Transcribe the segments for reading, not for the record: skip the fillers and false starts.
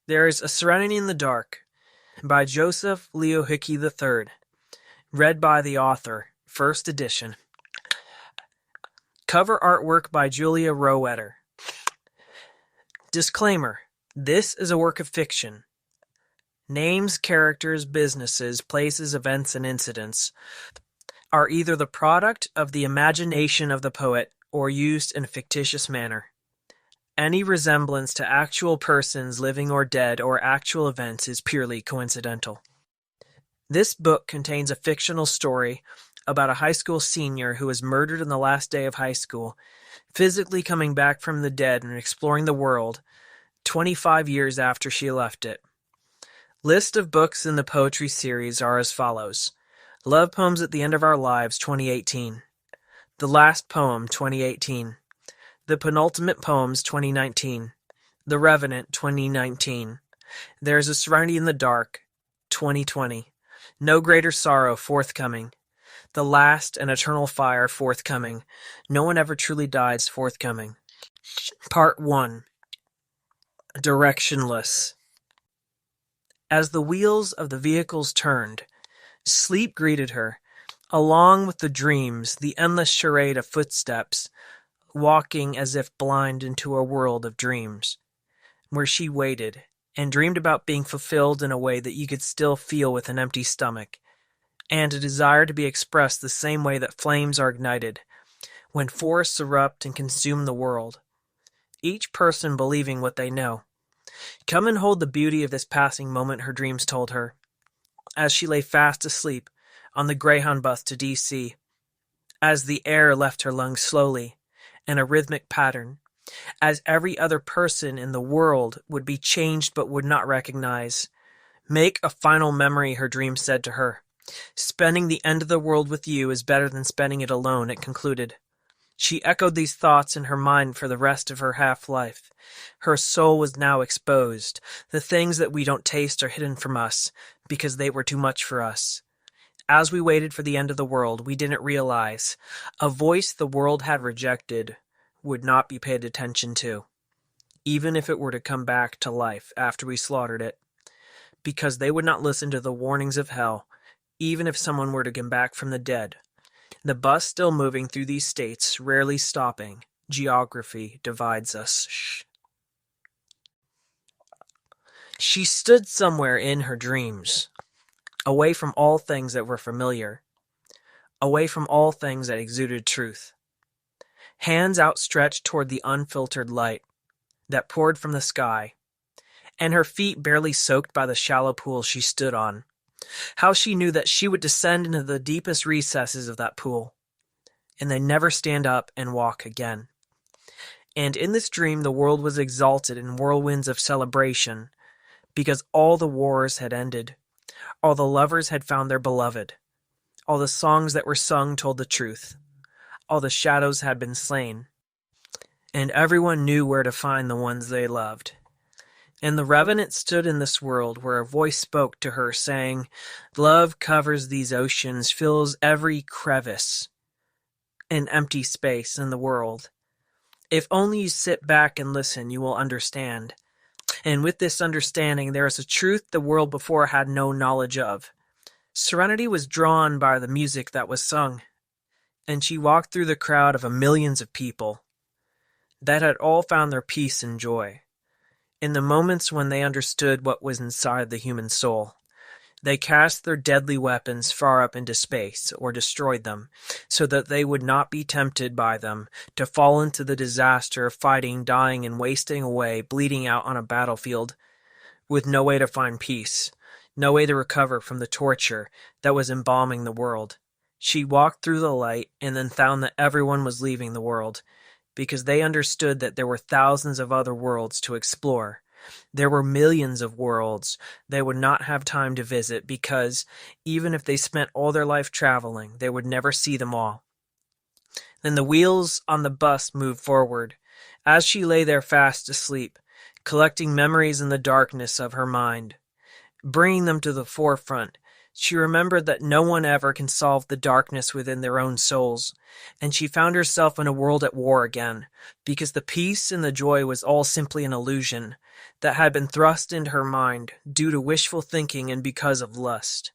There is a Serenity in the Dark by Joseph Leo Hickey III, read by the author, first edition. Cover artwork by Julia Rowetter. Disclaimer: this is a work of fiction. Names, characters, businesses, places, events, and incidents are either the product of the imagination of the poet or used in a fictitious manner. Any resemblance to actual persons, living or dead, or actual events is purely coincidental. This book contains a fictional story about a high school senior who was murdered on the last day of high school, physically coming back from the dead and exploring the world 25 years after she left it. List of books in the poetry series are as follows: Love Poems at the End of Our Lives, 2018. The Last Poem, 2018. The Penultimate Poems, 2019. The Revenant, 2019. There's a Serenity in the Dark, 2020. No Greater Sorrow, forthcoming. The Last and Eternal Fire, forthcoming. No One Ever Truly Dies, forthcoming. Part 1. Directionless. As the wheels of the vehicles turned, sleep greeted her, along with the dreams, the endless charade of footsteps, walking as if blind into a world of dreams, where she waited and dreamed about being fulfilled in a way that you could still feel with an empty stomach, and a desire to be expressed the same way that flames are ignited when forests erupt and consume the world, each person believing what they know. Come and hold the beauty of this passing moment, her dreams told her, as she lay fast asleep on the Greyhound bus to D.C., as the air left her lungs slowly, in a rhythmic pattern, as every other person in the world would be changed but would not recognize. Make a final memory, her dream said to her. Spending the end of the world with you is better than spending it alone, it concluded. She echoed these thoughts in her mind for the rest of her half-life. Her soul was now exposed. The things that we don't taste are hidden from us, because they were too much for us. As we waited for the end of the world, we didn't realize a voice the world had rejected would not be paid attention to, even if it were to come back to life after we slaughtered it, because they would not listen to the warnings of hell, even if someone were to come back from the dead. The bus still moving through these states, rarely stopping. Geography divides us. Shh. She stood somewhere in her dreams, away from all things that were familiar, away from all things that exuded truth. Hands outstretched toward the unfiltered light that poured from the sky, and her feet barely soaked by the shallow pool she stood on. How she knew that she would descend into the deepest recesses of that pool, and then never stand up and walk again. And in this dream the world was exalted in whirlwinds of celebration, because all the wars had ended. All the lovers had found their beloved. All the songs that were sung told the truth. All the shadows had been slain. And everyone knew where to find the ones they loved. And the Revenant stood in this world where a voice spoke to her, saying, Love covers these oceans, fills every crevice and empty space in the world. If only you sit back and listen, you will understand. And with this understanding, there is a truth the world before had no knowledge of. Serenity was drawn by the music that was sung, and she walked through the crowd of millions of people that had all found their peace and joy. In the moments when they understood what was inside the human soul, they cast their deadly weapons far up into space or destroyed them, so that they would not be tempted by them to fall into the disaster of fighting, dying, and wasting away, bleeding out on a battlefield, with no way to find peace, no way to recover from the torture that was embalming the world. She walked through the light and then found that everyone was leaving the world, because they understood that there were thousands of other worlds to explore. There were millions of worlds they would not have time to visit, because even if they spent all their life traveling, they would never see them all. Then the wheels on the bus moved forward, as she lay there fast asleep, collecting memories in the darkness of her mind, bringing them to the forefront, She remembered that no one ever can solve the darkness within their own souls, and she found herself in a world at war again, because the peace and the joy was all simply an illusion that had been thrust into her mind due to wishful thinking and because of lust.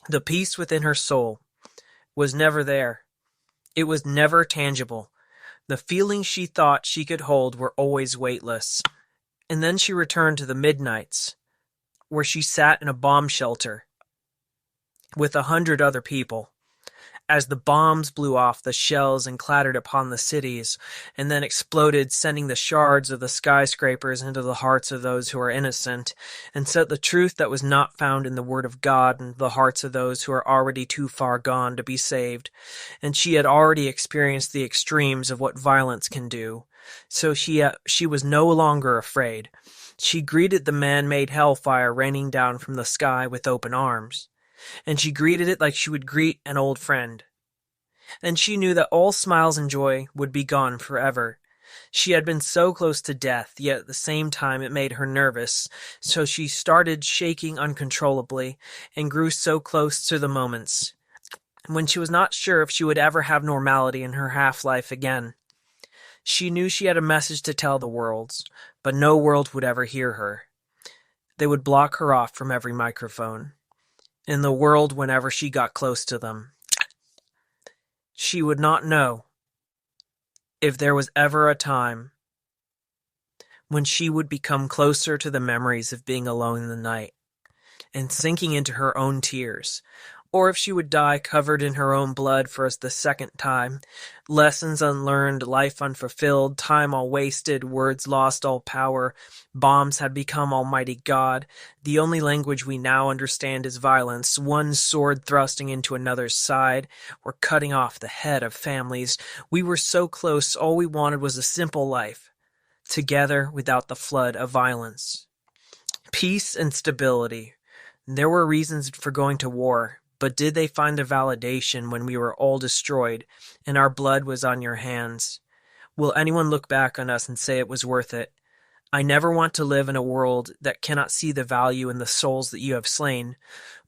The peace within her soul was never there. It was never tangible. The feelings she thought she could hold were always weightless. And then she returned to the midnights, where she sat in a bomb shelter with 100 other people, as the bombs blew off the shells and clattered upon the cities, and then exploded, sending the shards of the skyscrapers into the hearts of those who are innocent, and set the truth that was not found in the Word of God into the hearts of those who are already too far gone to be saved. And she had already experienced the extremes of what violence can do, so she was no longer afraid. She greeted the man-made hellfire raining down from the sky with open arms, and she greeted it like she would greet an old friend. And she knew that all smiles and joy would be gone forever. She had been so close to death, yet at the same time it made her nervous, so she started shaking uncontrollably, and grew so close to the moments when she was not sure if she would ever have normality in her half-life again. She knew she had a message to tell the worlds, but no world would ever hear her. They would block her off from every microphone. In the world, whenever she got close to them, she would not know if there was ever a time when she would become closer to the memories of being alone in the night and sinking into her own tears, or if she would die covered in her own blood for the second time. Lessons unlearned, life unfulfilled, time all wasted, words lost all power, bombs had become Almighty God. The only language we now understand is violence, one sword thrusting into another's side, or cutting off the head of families. We were so close, all we wanted was a simple life, together without the flood of violence. Peace and stability. There were reasons for going to war, but did they find the validation when we were all destroyed and our blood was on your hands? Will anyone look back on us and say it was worth it? I never want to live in a world that cannot see the value in the souls that you have slain.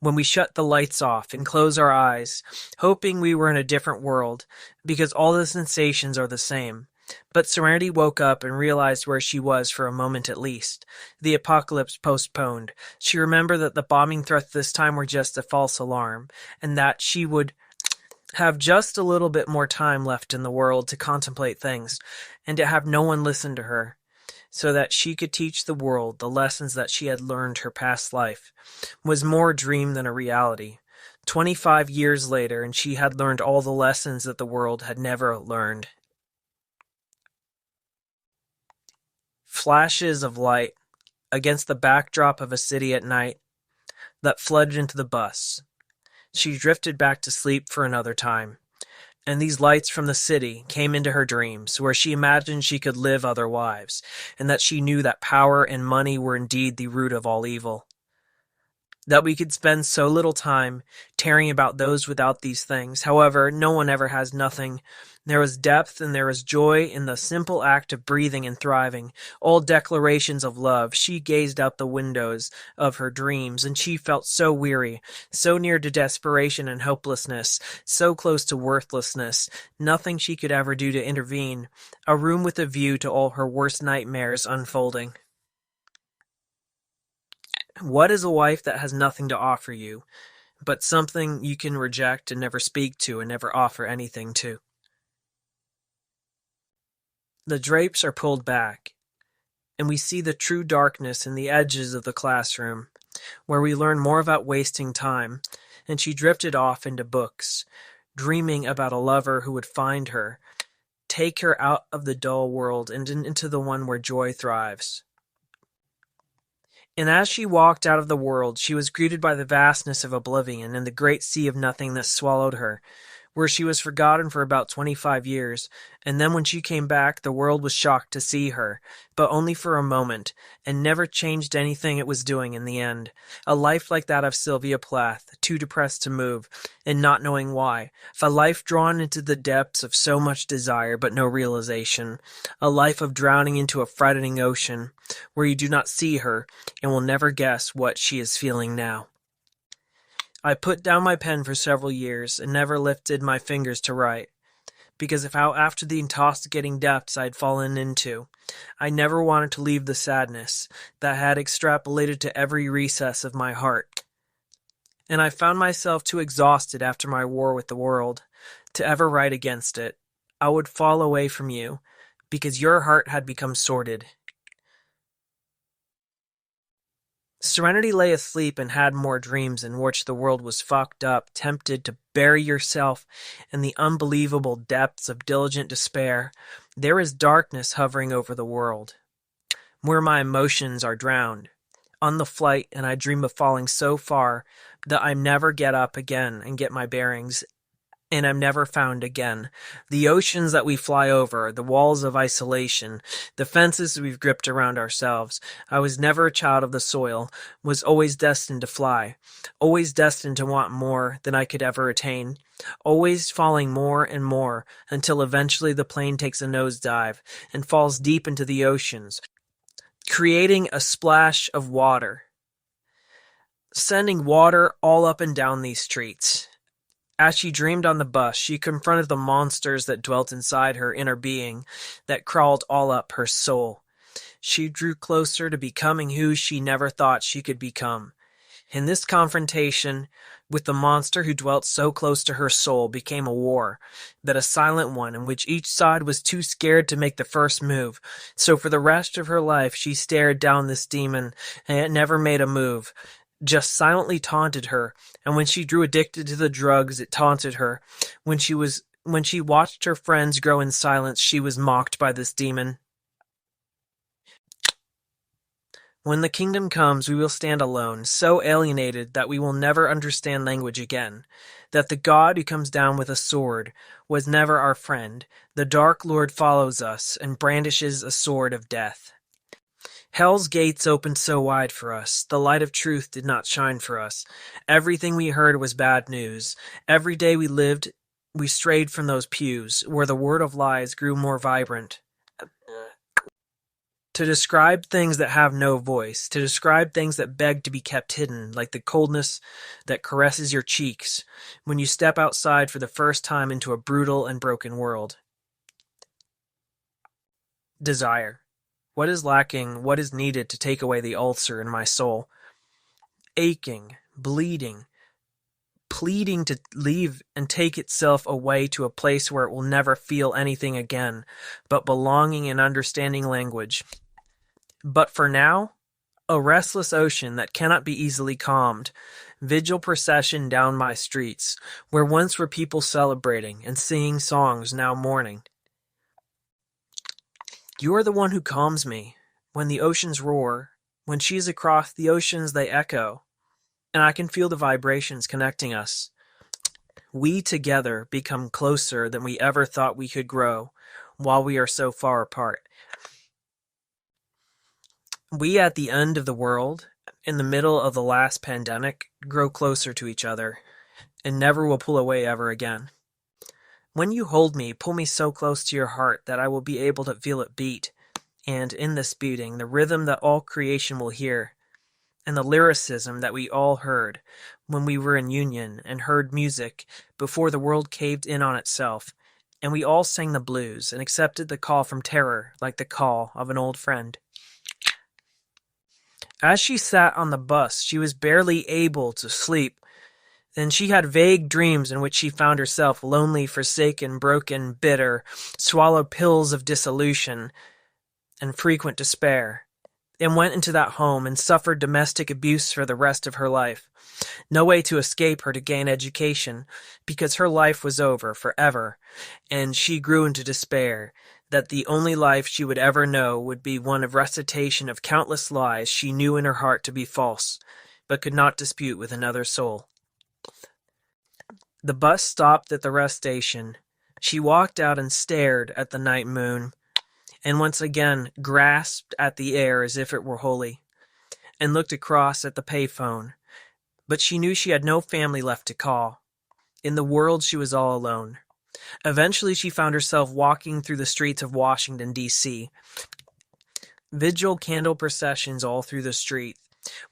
When we shut the lights off and close our eyes, hoping we were in a different world, because all the sensations are the same. But Serenity woke up and realized where she was for a moment at least. The apocalypse postponed. She remembered that the bombing threats this time were just a false alarm, and that she would have just a little bit more time left in the world to contemplate things, and to have no one listen to her, so that she could teach the world the lessons that she had learned her past life, was more a dream than a reality. 25 years later, and she had learned all the lessons that the world had never learned. Flashes of light against the backdrop of a city at night that flooded into the bus. She drifted back to sleep for another time, and these lights from the city came into her dreams, where she imagined she could live other lives, and that she knew that power and money were indeed the root of all evil. That we could spend so little time tearing about those without these things. However, no one ever has nothing. There is depth and there is joy in the simple act of breathing and thriving, all declarations of love. She gazed out the windows of her dreams, and she felt so weary, so near to desperation and hopelessness, so close to worthlessness, nothing she could ever do to intervene, a room with a view to all her worst nightmares unfolding. What is a wife that has nothing to offer you, but something you can reject and never speak to and never offer anything to? The drapes are pulled back, and we see the true darkness in the edges of the classroom, where we learn more about wasting time, and she drifted off into books, dreaming about a lover who would find her, take her out of the dull world and into the one where joy thrives. And as she walked out of the world, she was greeted by the vastness of oblivion and the great sea of nothing that swallowed her, where she was forgotten for about 25 years, and then when she came back, the world was shocked to see her, but only for a moment, and never changed anything it was doing in the end. A life like that of Sylvia Plath, too depressed to move, and not knowing why. A life drawn into the depths of so much desire, but no realization. A life of drowning into a frightening ocean, where you do not see her, and will never guess what she is feeling now. I put down my pen for several years and never lifted my fingers to write, because of how after the intoxicating depths I'd fallen into, I never wanted to leave the sadness that had extrapolated to every recess of my heart. And I found myself too exhausted after my war with the world to ever write against it. I would fall away from you, because your heart had become sordid. Serenity lay asleep and had more dreams in which the world was fucked up, tempted to bury yourself in the unbelievable depths of diligent despair. There is darkness hovering over the world, where my emotions are drowned. On the flight, and I dream of falling so far that I never get up again and get my bearings, and I'm never found again. The oceans that we fly over, the walls of isolation, the fences we've gripped around ourselves. I was never a child of the soil, was always destined to fly, always destined to want more than I could ever attain, always falling more and more until eventually the plane takes a nosedive and falls deep into the oceans, creating a splash of water, sending water all up and down these streets. As she dreamed on the bus, she confronted the monsters that dwelt inside her inner being, that crawled all up her soul. She drew closer to becoming who she never thought she could become. And this confrontation with the monster who dwelt so close to her soul became a war, but a silent one in which each side was too scared to make the first move. So for the rest of her life she stared down this demon, and it never made a move, just silently taunted her. And when she grew addicted to the drugs, it taunted her. When she watched her friends grow in silence, she was mocked by this demon. When the kingdom comes, we will stand alone, so alienated that we will never understand language again. That the God who comes down with a sword was never our friend. The dark Lord follows us and brandishes a sword of death. Hell's gates opened so wide for us. The light of truth did not shine for us. Everything we heard was bad news. Every day we lived, we strayed from those pews, where the word of lies grew more vibrant. To describe things that have no voice, to describe things that beg to be kept hidden, like the coldness that caresses your cheeks when you step outside for the first time into a brutal and broken world. Desire. What is lacking, what is needed to take away the ulcer in my soul? Aching, bleeding, pleading to leave and take itself away to a place where it will never feel anything again, but belonging and understanding language. But for now, a restless ocean that cannot be easily calmed, vigil procession down my streets, where once were people celebrating and singing songs, now mourning. You are the one who calms me. When the oceans roar, when she's across the oceans they echo, and I can feel the vibrations connecting us. We together become closer than we ever thought we could grow, while we are so far apart. We at the end of the world, in the middle of the last pandemic, grow closer to each other, and never will pull away ever again. When you hold me, pull me so close to your heart that I will be able to feel it beat, and in this beating, the rhythm that all creation will hear, and the lyricism that we all heard when we were in union and heard music before the world caved in on itself, and we all sang the blues and accepted the call from terror like the call of an old friend. As she sat on the bus, she was barely able to sleep. Then she had vague dreams in which she found herself lonely, forsaken, broken, bitter, swallowed pills of dissolution and frequent despair, and went into that home and suffered domestic abuse for the rest of her life. No way to escape her to gain education, because her life was over forever, and she grew into despair that the only life she would ever know would be one of recitation of countless lies she knew in her heart to be false, but could not dispute with another soul. The bus stopped at the rest station. She walked out and stared at the night moon, and once again grasped at the air as if it were holy, and looked across at the payphone. But she knew she had no family left to call. In the world she was all alone. Eventually she found herself walking through the streets of Washington, D.C. Vigil candle processions all through the street,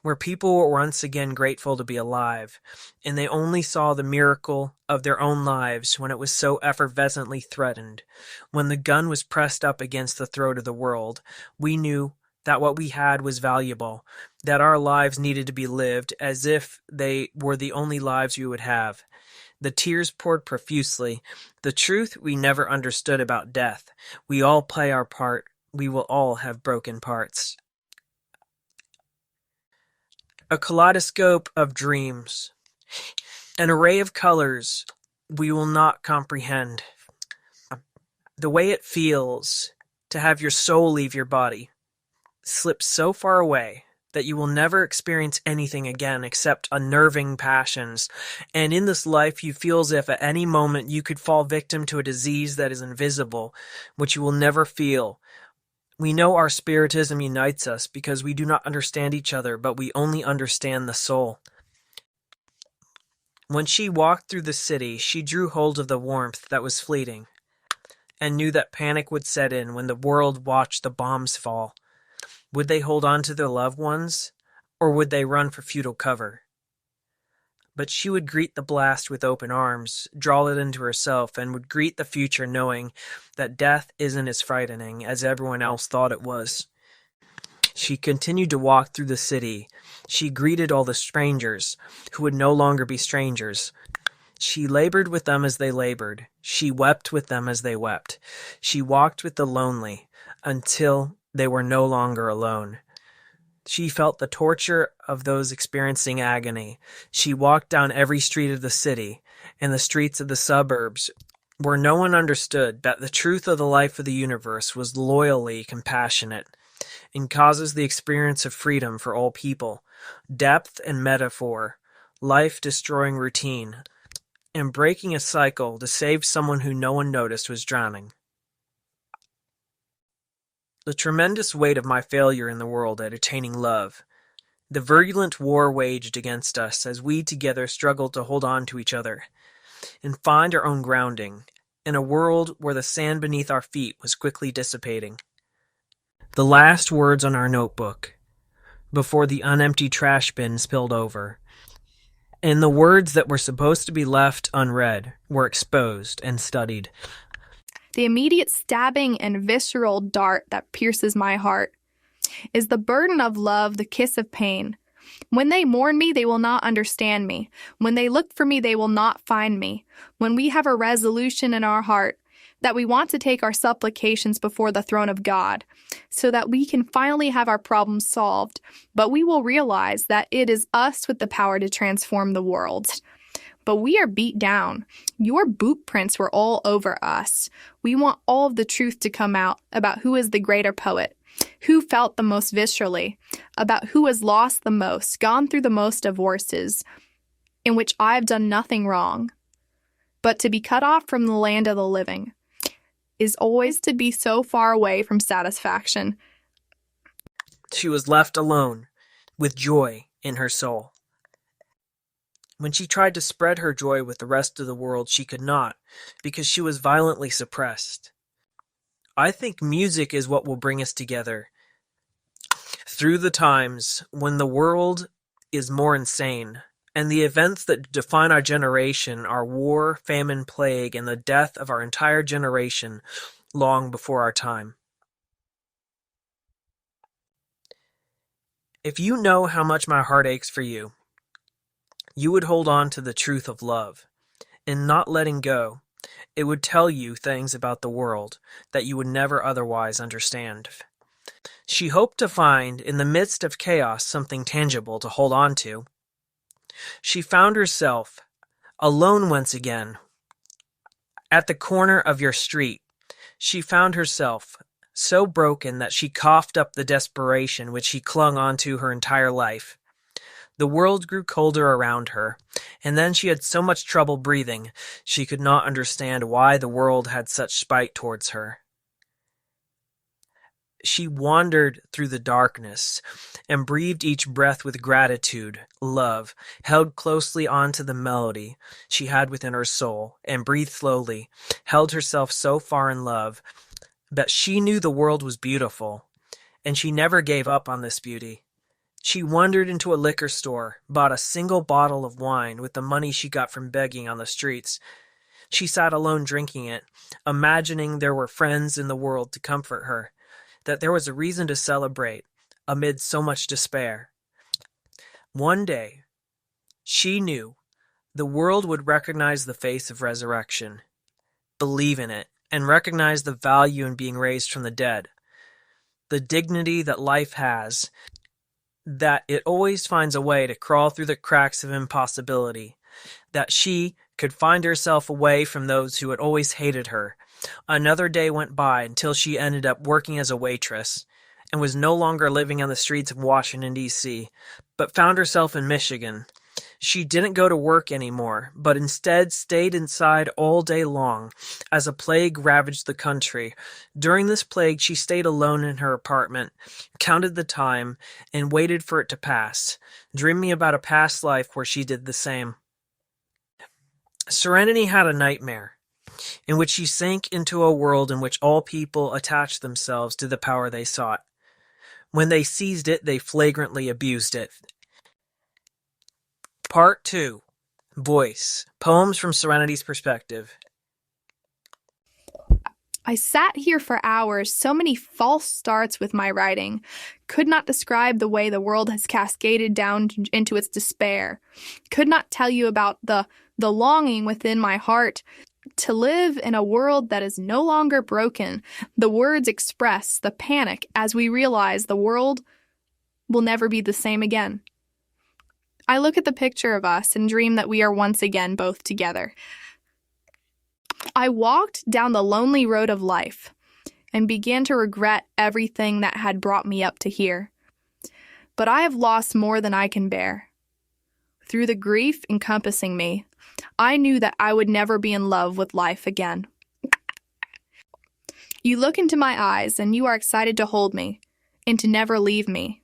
where people were once again grateful to be alive, and they only saw the miracle of their own lives when it was so effervescently threatened. When the gun was pressed up against the throat of the world, we knew that what we had was valuable, that our lives needed to be lived as if they were the only lives we would have. The tears poured profusely. The truth we never understood about death. We all play our part. We will all have broken parts. A kaleidoscope of dreams. An array of colors we will not comprehend. The way it feels to have your soul leave your body, slip so far away that you will never experience anything again except unnerving passions, and in this life you feel as if at any moment you could fall victim to a disease that is invisible, which you will never feel. We know our spiritism unites us because we do not understand each other, but we only understand the soul. When she walked through the city, she drew hold of the warmth that was fleeting, and knew that panic would set in when the world watched the bombs fall. Would they hold on to their loved ones, or would they run for futile cover? But she would greet the blast with open arms, draw it into herself, and would greet the future knowing that death isn't as frightening as everyone else thought it was. She continued to walk through the city. She greeted all the strangers, who would no longer be strangers. She labored with them as they labored. She wept with them as they wept. She walked with the lonely, until they were no longer alone. She felt the torture of those experiencing agony. She walked down every street of the city and the streets of the suburbs where no one understood that the truth of the life of the universe was loyally compassionate and causes the experience of freedom for all people, depth and metaphor, life-destroying routine, and breaking a cycle to save someone who no one noticed was drowning. The tremendous weight of my failure in the world at attaining love, the virulent war waged against us as we together struggled to hold on to each other and find our own grounding in a world where the sand beneath our feet was quickly dissipating. The last words on our notebook, before the unemptied trash bin spilled over, and the words that were supposed to be left unread were exposed and studied. The immediate stabbing and visceral dart that pierces my heart is the burden of love, the kiss of pain. When they mourn me, they will not understand me. When they look for me, they will not find me. When we have a resolution in our heart that we want to take our supplications before the throne of God so that we can finally have our problems solved, but we will realize that it is us with the power to transform the world. But we are beat down. Your boot prints were all over us. We want all of the truth to come out about who is the greater poet, who felt the most viscerally, about who has lost the most, gone through the most divorces, in which I have done nothing wrong. But to be cut off from the land of the living is always to be so far away from satisfaction. She was left alone, with joy in her soul. When she tried to spread her joy with the rest of the world, she could not, because she was violently suppressed. I think music is what will bring us together through the times when the world is more insane, and the events that define our generation are war, famine, plague, and the death of our entire generation long before our time. If you know how much my heart aches for you, you would hold on to the truth of love, and not letting go. It would tell you things about the world that you would never otherwise understand. She hoped to find, in the midst of chaos, something tangible to hold on to. She found herself alone once again. At the corner of your street, she found herself so broken that she coughed up the desperation which she clung onto her entire life. The world grew colder around her, and then she had so much trouble breathing, she could not understand why the world had such spite towards her. She wandered through the darkness, and breathed each breath with gratitude, love, held closely onto the melody she had within her soul, and breathed slowly, held herself so far in love that she knew the world was beautiful, and she never gave up on this beauty. She wandered into a liquor store, bought a single bottle of wine with the money she got from begging on the streets. She sat alone drinking it, imagining there were friends in the world to comfort her, that there was a reason to celebrate amid so much despair. One day, she knew the world would recognize the face of resurrection, believe in it, and recognize the value in being raised from the dead, the dignity that life has, that it always finds a way to crawl through the cracks of impossibility, that she could find herself away from those who had always hated her. Another day went by until she ended up working as a waitress and was no longer living on the streets of Washington, D.C., but found herself in Michigan. She didn't go to work anymore, but instead stayed inside all day long as a plague ravaged the country. During this plague, she stayed alone in her apartment, counted the time, and waited for it to pass, dreaming about a past life where she did the same. Serenity had a nightmare in which she sank into a world in which all people attached themselves to the power they sought. When they seized it, they flagrantly abused it. Part 2. Voice. Poems from Serenity's perspective. I sat here for hours, so many false starts with my writing. Could not describe the way the world has cascaded down into its despair. Could not tell you about the longing within my heart to live in a world that is no longer broken. The words express the panic as we realize the world will never be the same again. I look at the picture of us and dream that we are once again both together. I walked down the lonely road of life and began to regret everything that had brought me up to here. But I have lost more than I can bear. Through the grief encompassing me, I knew that I would never be in love with life again. You look into my eyes and you are excited to hold me and to never leave me,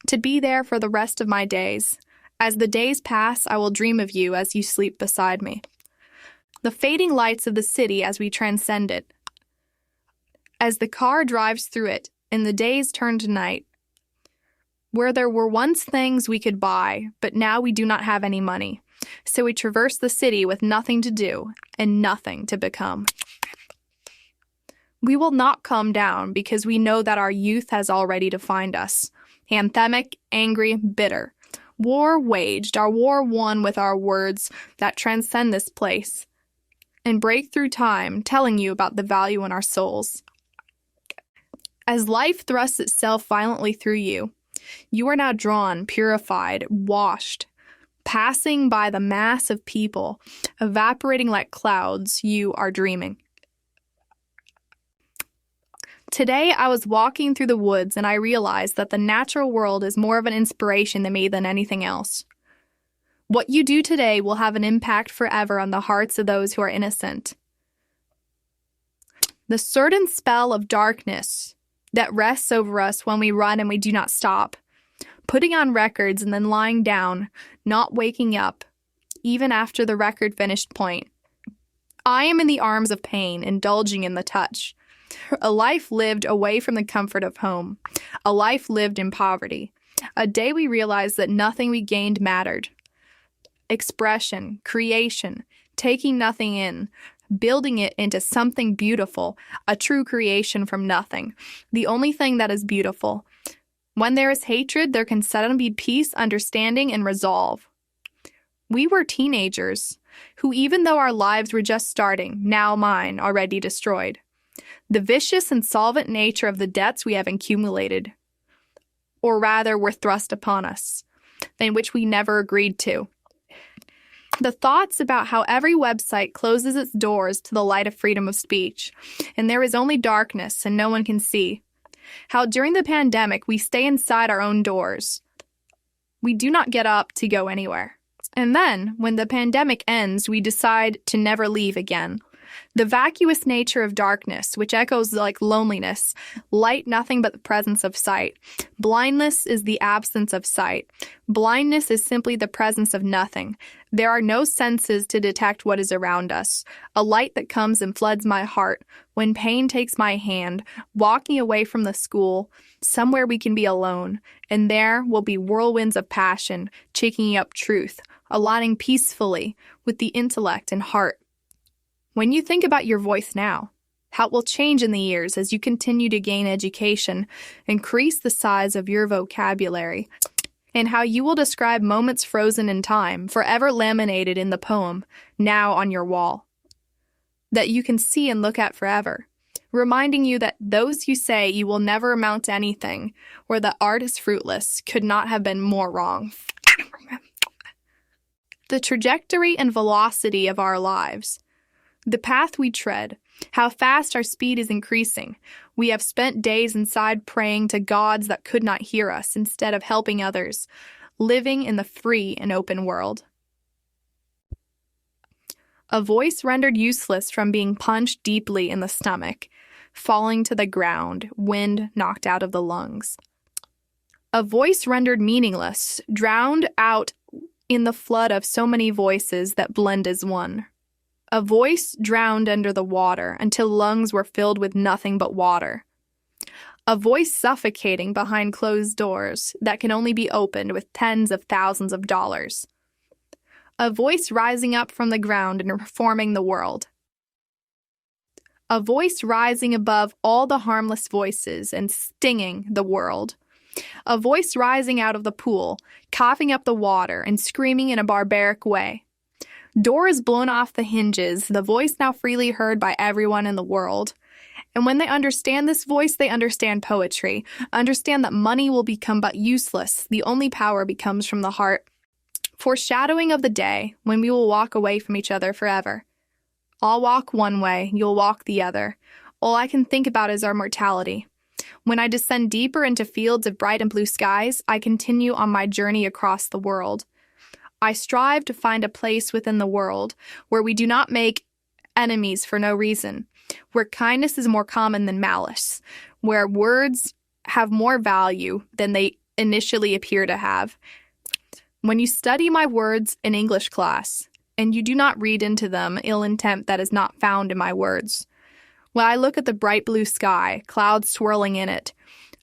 to be there for the rest of my days. As the days pass, I will dream of you as you sleep beside me. The fading lights of the city as we transcend it. As the car drives through it and the days turn to night. Where there were once things we could buy, but now we do not have any money. So we traverse the city with nothing to do and nothing to become. We will not calm down because we know that our youth has already defined us. Anthemic, angry, bitter. War waged, our war won with our words that transcend this place and break through time, telling you about the value in our souls. As life thrusts itself violently through you, you are now drawn, purified, washed, passing by the mass of people, evaporating like clouds, you are dreaming. Today, I was walking through the woods and I realized that the natural world is more of an inspiration to me than anything else. What you do today will have an impact forever on the hearts of those who are innocent. The certain spell of darkness that rests over us when we run and we do not stop, putting on records and then lying down, not waking up, even after the record finished point. I am in the arms of pain, indulging in the touch. A life lived away from the comfort of home. A life lived in poverty. A day we realized that nothing we gained mattered. Expression, creation, taking nothing in, building it into something beautiful, a true creation from nothing. The only thing that is beautiful. When there is hatred, there can suddenly be peace, understanding, and resolve. We were teenagers who, even though our lives were just starting, now mine, already destroyed. The vicious and solvent nature of the debts we have accumulated, or rather were thrust upon us, in which we never agreed to. The thoughts about how every website closes its doors to the light of freedom of speech, and there is only darkness and no one can see. How during the pandemic we stay inside our own doors. We do not get up to go anywhere. And then, when the pandemic ends, we decide to never leave again. The vacuous nature of darkness, which echoes like loneliness, light nothing but the presence of sight. Blindness is the absence of sight. Blindness is simply the presence of nothing. There are no senses to detect what is around us. A light that comes and floods my heart. When pain takes my hand, walking away from the school, somewhere we can be alone, and there will be whirlwinds of passion, shaking up truth, aligning peacefully with the intellect and heart. When you think about your voice now, how it will change in the years as you continue to gain education, increase the size of your vocabulary, and how you will describe moments frozen in time, forever laminated in the poem, now on your wall, that you can see and look at forever, reminding you that those you say you will never amount to anything, or that art is fruitless, could not have been more wrong. The trajectory and velocity of our lives. The path we tread, how fast our speed is increasing. We have spent days inside praying to gods that could not hear us instead of helping others, living in the free and open world. A voice rendered useless from being punched deeply in the stomach, falling to the ground, wind knocked out of the lungs. A voice rendered meaningless, drowned out in the flood of so many voices that blend as one. A voice drowned under the water until lungs were filled with nothing but water. A voice suffocating behind closed doors that can only be opened with tens of thousands of dollars. A voice rising up from the ground and reforming the world. A voice rising above all the harmless voices and stinging the world. A voice rising out of the pool, coughing up the water and screaming in a barbaric way. Doors blown off the hinges, the voice now freely heard by everyone in the world. And when they understand this voice, they understand poetry, understand that money will become but useless, the only power becomes from the heart. Foreshadowing of the day when we will walk away from each other forever. I'll walk one way, you'll walk the other. All I can think about is our mortality. When I descend deeper into fields of bright and blue skies, I continue on my journey across the world. I strive to find a place within the world where we do not make enemies for no reason, where kindness is more common than malice, where words have more value than they initially appear to have. When you study my words in English class, and you do not read into them ill intent that is not found in my words, when I look at the bright blue sky, clouds swirling in it,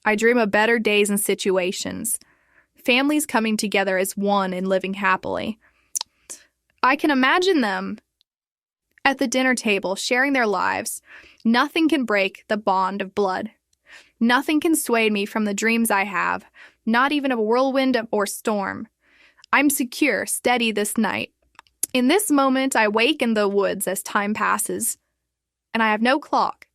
I dream of better days and situations. Families coming together as one and living happily. I can imagine them at the dinner table sharing their lives. Nothing can break the bond of blood. Nothing can sway me from the dreams I have, not even a whirlwind or storm. I'm secure, steady this night. In this moment, I wake in the woods as time passes, and I have no clock.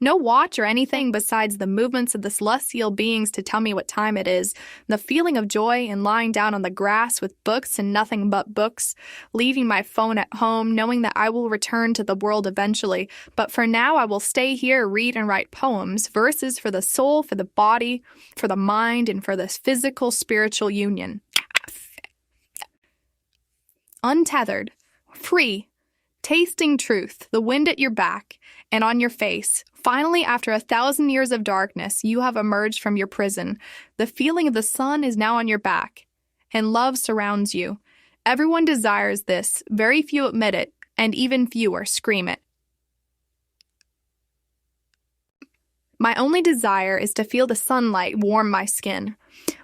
No watch or anything besides the movements of the celestial beings to tell me what time it is, the feeling of joy in lying down on the grass with books and nothing but books, leaving my phone at home, knowing that I will return to the world eventually, but for now I will stay here, read and write poems, verses for the soul, for the body, for the mind, and for this physical spiritual union. Untethered, free, tasting truth, the wind at your back and on your face. Finally, after 1,000 years of darkness, you have emerged from your prison. The feeling of the sun is now on your back, and love surrounds you. Everyone desires this. Very few admit it, and even fewer scream it. My only desire is to feel the sunlight warm my skin.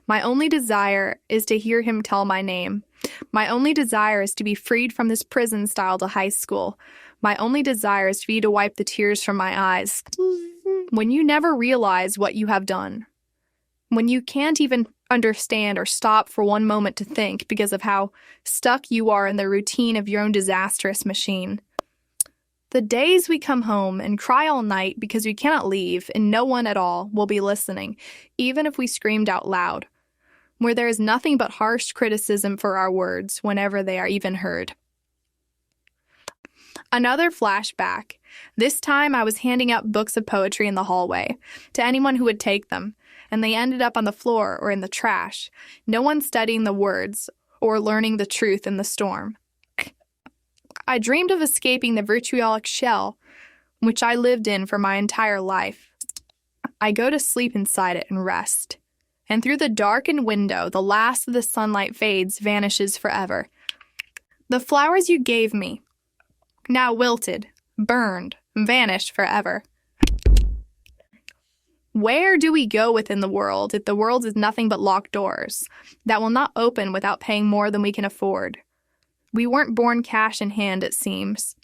My only desire is to hear him tell my name. My only desire is to be freed from this prison style to high school. My only desire is for you to wipe the tears from my eyes. When you never realize what you have done, when you can't even understand or stop for one moment to think because of how stuck you are in the routine of your own disastrous machine. The days we come home and cry all night because we cannot leave and no one at all will be listening, even if we screamed out loud, where there is nothing but harsh criticism for our words whenever they are even heard. Another flashback. This time I was handing out books of poetry in the hallway to anyone who would take them, and they ended up on the floor or in the trash, no one studying the words or learning the truth in the storm. I dreamed of escaping the vitriolic shell, which I lived in for my entire life. I go to sleep inside it and rest. And through the darkened window, the last of the sunlight fades, vanishes forever. The flowers you gave me, now wilted, burned, vanished forever. Where do we go within the world if the world is nothing but locked doors that will not open without paying more than we can afford? We weren't born cash in hand, it seems.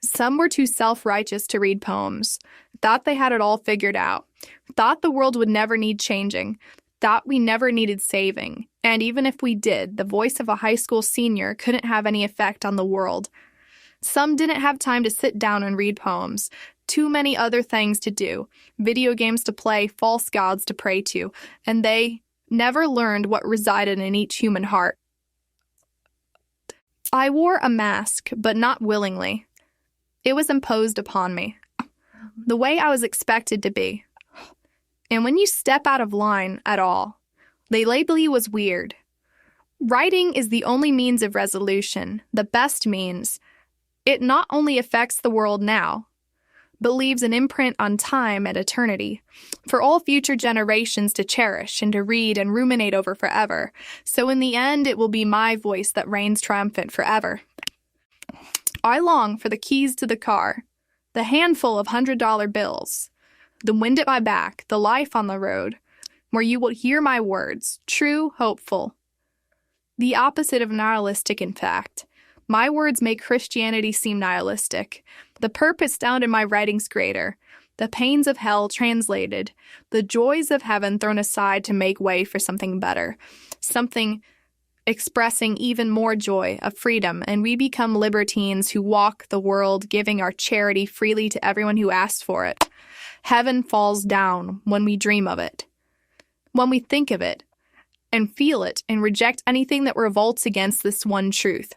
Some were too self-righteous to read poems, thought they had it all figured out, thought the world would never need changing, thought we never needed saving, and even if we did, the voice of a high school senior couldn't have any effect on the world. Some didn't have time to sit down and read poems, too many other things to do, video games to play, false gods to pray to, and they never learned what resided in each human heart. I wore a mask, but not willingly. It was imposed upon me, the way I was expected to be. And when you step out of line at all, they label you as weird. Writing is the only means of resolution, the best means. It not only affects the world now, but leaves an imprint on time and eternity, for all future generations to cherish and to read and ruminate over forever. So in the end, it will be my voice that reigns triumphant forever. I long for the keys to the car, the handful of $100 bills, the wind at my back, the life on the road, where you will hear my words, true, hopeful. The opposite of nihilistic, in fact. My words make Christianity seem nihilistic. The purpose found in my writings greater, the pains of hell translated, the joys of heaven thrown aside to make way for something better, something expressing even more joy of freedom, and we become libertines who walk the world giving our charity freely to everyone who asks for it. Heaven falls down when we dream of it, when we think of it, and feel it, and reject anything that revolts against this one truth.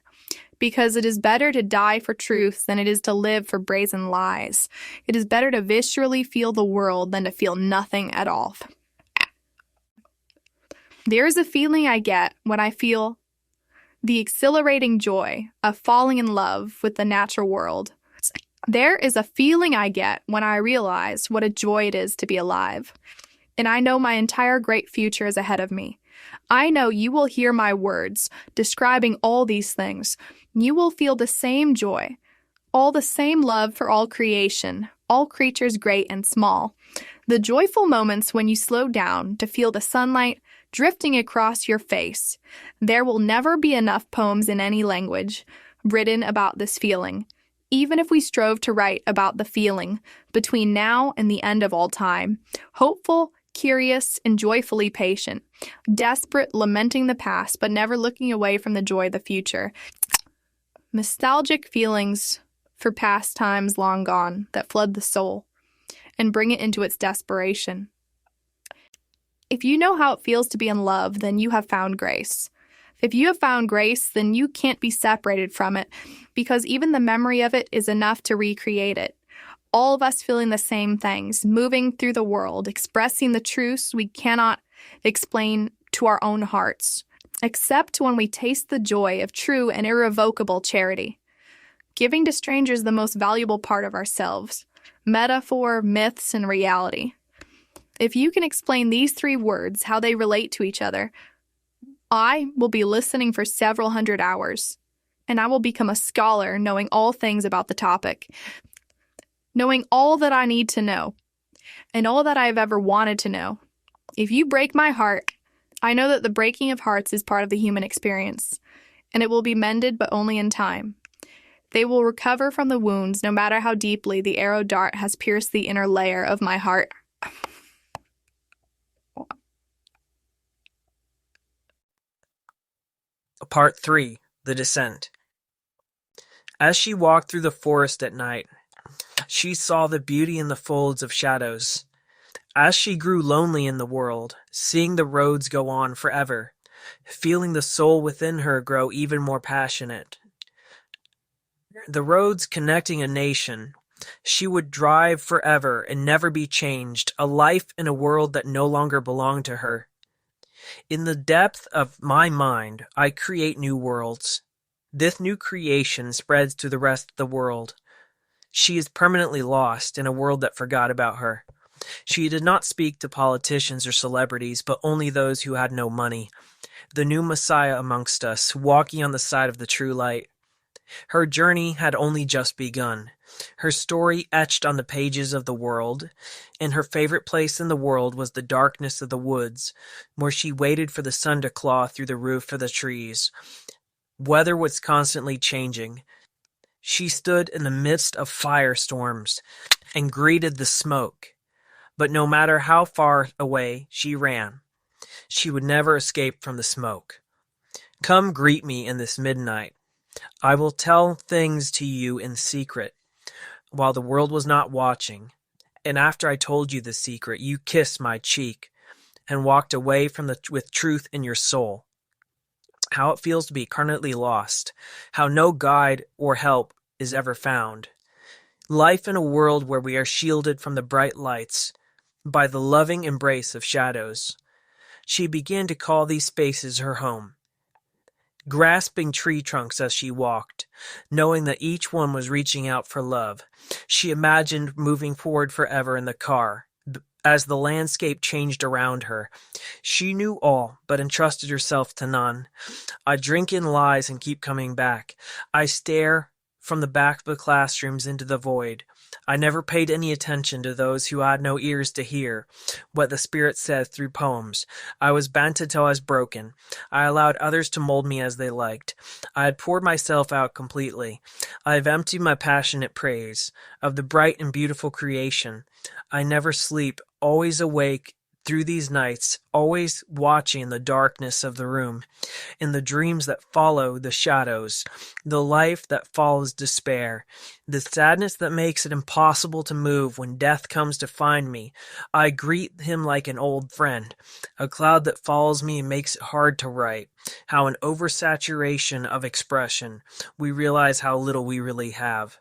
Because it is better to die for truth than it is to live for brazen lies. It is better to viscerally feel the world than to feel nothing at all. There is a feeling I get when I feel the exhilarating joy of falling in love with the natural world. There is a feeling I get when I realize what a joy it is to be alive. And I know my entire great future is ahead of me. I know you will hear my words describing all these things. You will feel the same joy, all the same love for all creation, all creatures great and small. The joyful moments when you slow down to feel the sunlight drifting across your face. There will never be enough poems in any language written about this feeling, even if we strove to write about the feeling between now and the end of all time. Hopeful, curious, and joyfully patient, desperate, lamenting the past, but never looking away from the joy of the future. Nostalgic feelings for past times long gone that flood the soul and bring it into its desperation. If you know how it feels to be in love, then you have found grace. If you have found grace, then you can't be separated from it, because even the memory of it is enough to recreate it. All of us feeling the same things, moving through the world, expressing the truths we cannot explain to our own hearts, except when we taste the joy of true and irrevocable charity. Giving to strangers the most valuable part of ourselves, metaphor, myths, and reality. If you can explain these three words, how they relate to each other, I will be listening for several hundred hours, and I will become a scholar knowing all things about the topic, knowing all that I need to know, and all that I have ever wanted to know. If you break my heart, I know that the breaking of hearts is part of the human experience, and it will be mended but only in time. They will recover from the wounds no matter how deeply the arrow dart has pierced the inner layer of my heart. Part 3. The Descent. As she walked through the forest at night, she saw the beauty in the folds of shadows. As she grew lonely in the world, seeing the roads go on forever, feeling the soul within her grow even more passionate. The roads connecting a nation, she would drive forever and never be changed, a life in a world that no longer belonged to her. In the depth of my mind, I create new worlds. This new creation spreads to the rest of the world. She is permanently lost in a world that forgot about her. She did not speak to politicians or celebrities, but only those who had no money. The new Messiah amongst us, walking on the side of the true light. Her journey had only just begun. Her story etched on the pages of the world, and her favorite place in the world was the darkness of the woods, where she waited for the sun to claw through the roof of the trees. Weather was constantly changing. She stood in the midst of firestorms and greeted the smoke. But no matter how far away she ran, she would never escape from the smoke. Come greet me in this midnight. I will tell things to you in secret, while the world was not watching. And after I told you the secret, you kissed my cheek and walked away with truth in your soul. How it feels to be currently lost, how no guide or help is ever found. Life in a world where we are shielded from the bright lights by the loving embrace of shadows. She began to call these spaces her home, grasping tree trunks as she walked, knowing that each one was reaching out for love. She imagined moving forward forever in the car. As the landscape changed around her, she knew all, but entrusted herself to none. I drink in lies and keep coming back. I stare from the back of the classrooms into the void. I never paid any attention to those who had no ears to hear what the Spirit said through poems. I was bent until I was broken. I allowed others to mold me as they liked. I had poured myself out completely. I have emptied my passionate praise of the bright and beautiful creation. I never sleep, always awake through these nights, always watching the darkness of the room, in the dreams that follow the shadows, the life that follows despair, the sadness that makes it impossible to move when death comes to find me. I greet him like an old friend, a cloud that follows me and makes it hard to write. How in oversaturation of expression, we realize how little we really have.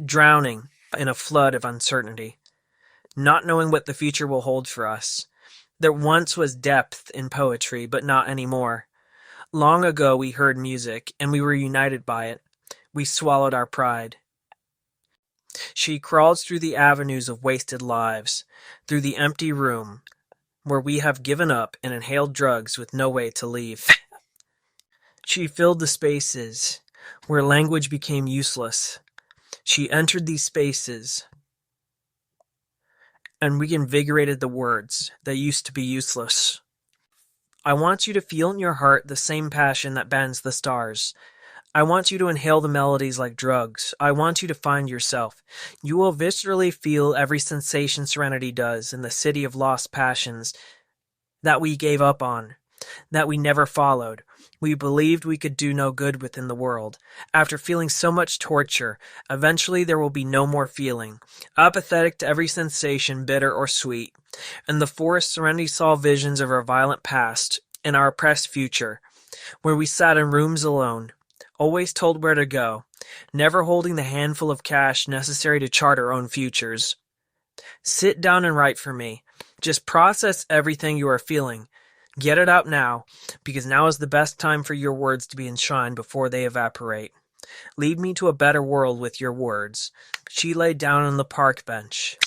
Drowning in a flood of uncertainty. Not knowing what the future will hold for us. There once was depth in poetry, but not anymore. Long ago we heard music, and we were united by it. We swallowed our pride. She crawls through the avenues of wasted lives, through the empty room, where we have given up and inhaled drugs with no way to leave. She filled the spaces where language became useless. She entered these spaces and reinvigorated the words that used to be useless. I want you to feel in your heart the same passion that bends the stars. I want you to inhale the melodies like drugs. I want you to find yourself. You will viscerally feel every sensation Serenity does in the city of lost passions that we gave up on, that we never followed. We believed we could do no good within the world. After feeling so much torture, eventually there will be no more feeling, apathetic to every sensation, bitter or sweet. In the forest, Serenity saw visions of our violent past and our oppressed future, where we sat in rooms alone, always told where to go, never holding the handful of cash necessary to chart our own futures. Sit down and write for me. Just process everything you are feeling. Get it out now, because now is the best time for your words to be enshrined before they evaporate. Lead me to a better world with your words. She lay down on the park bench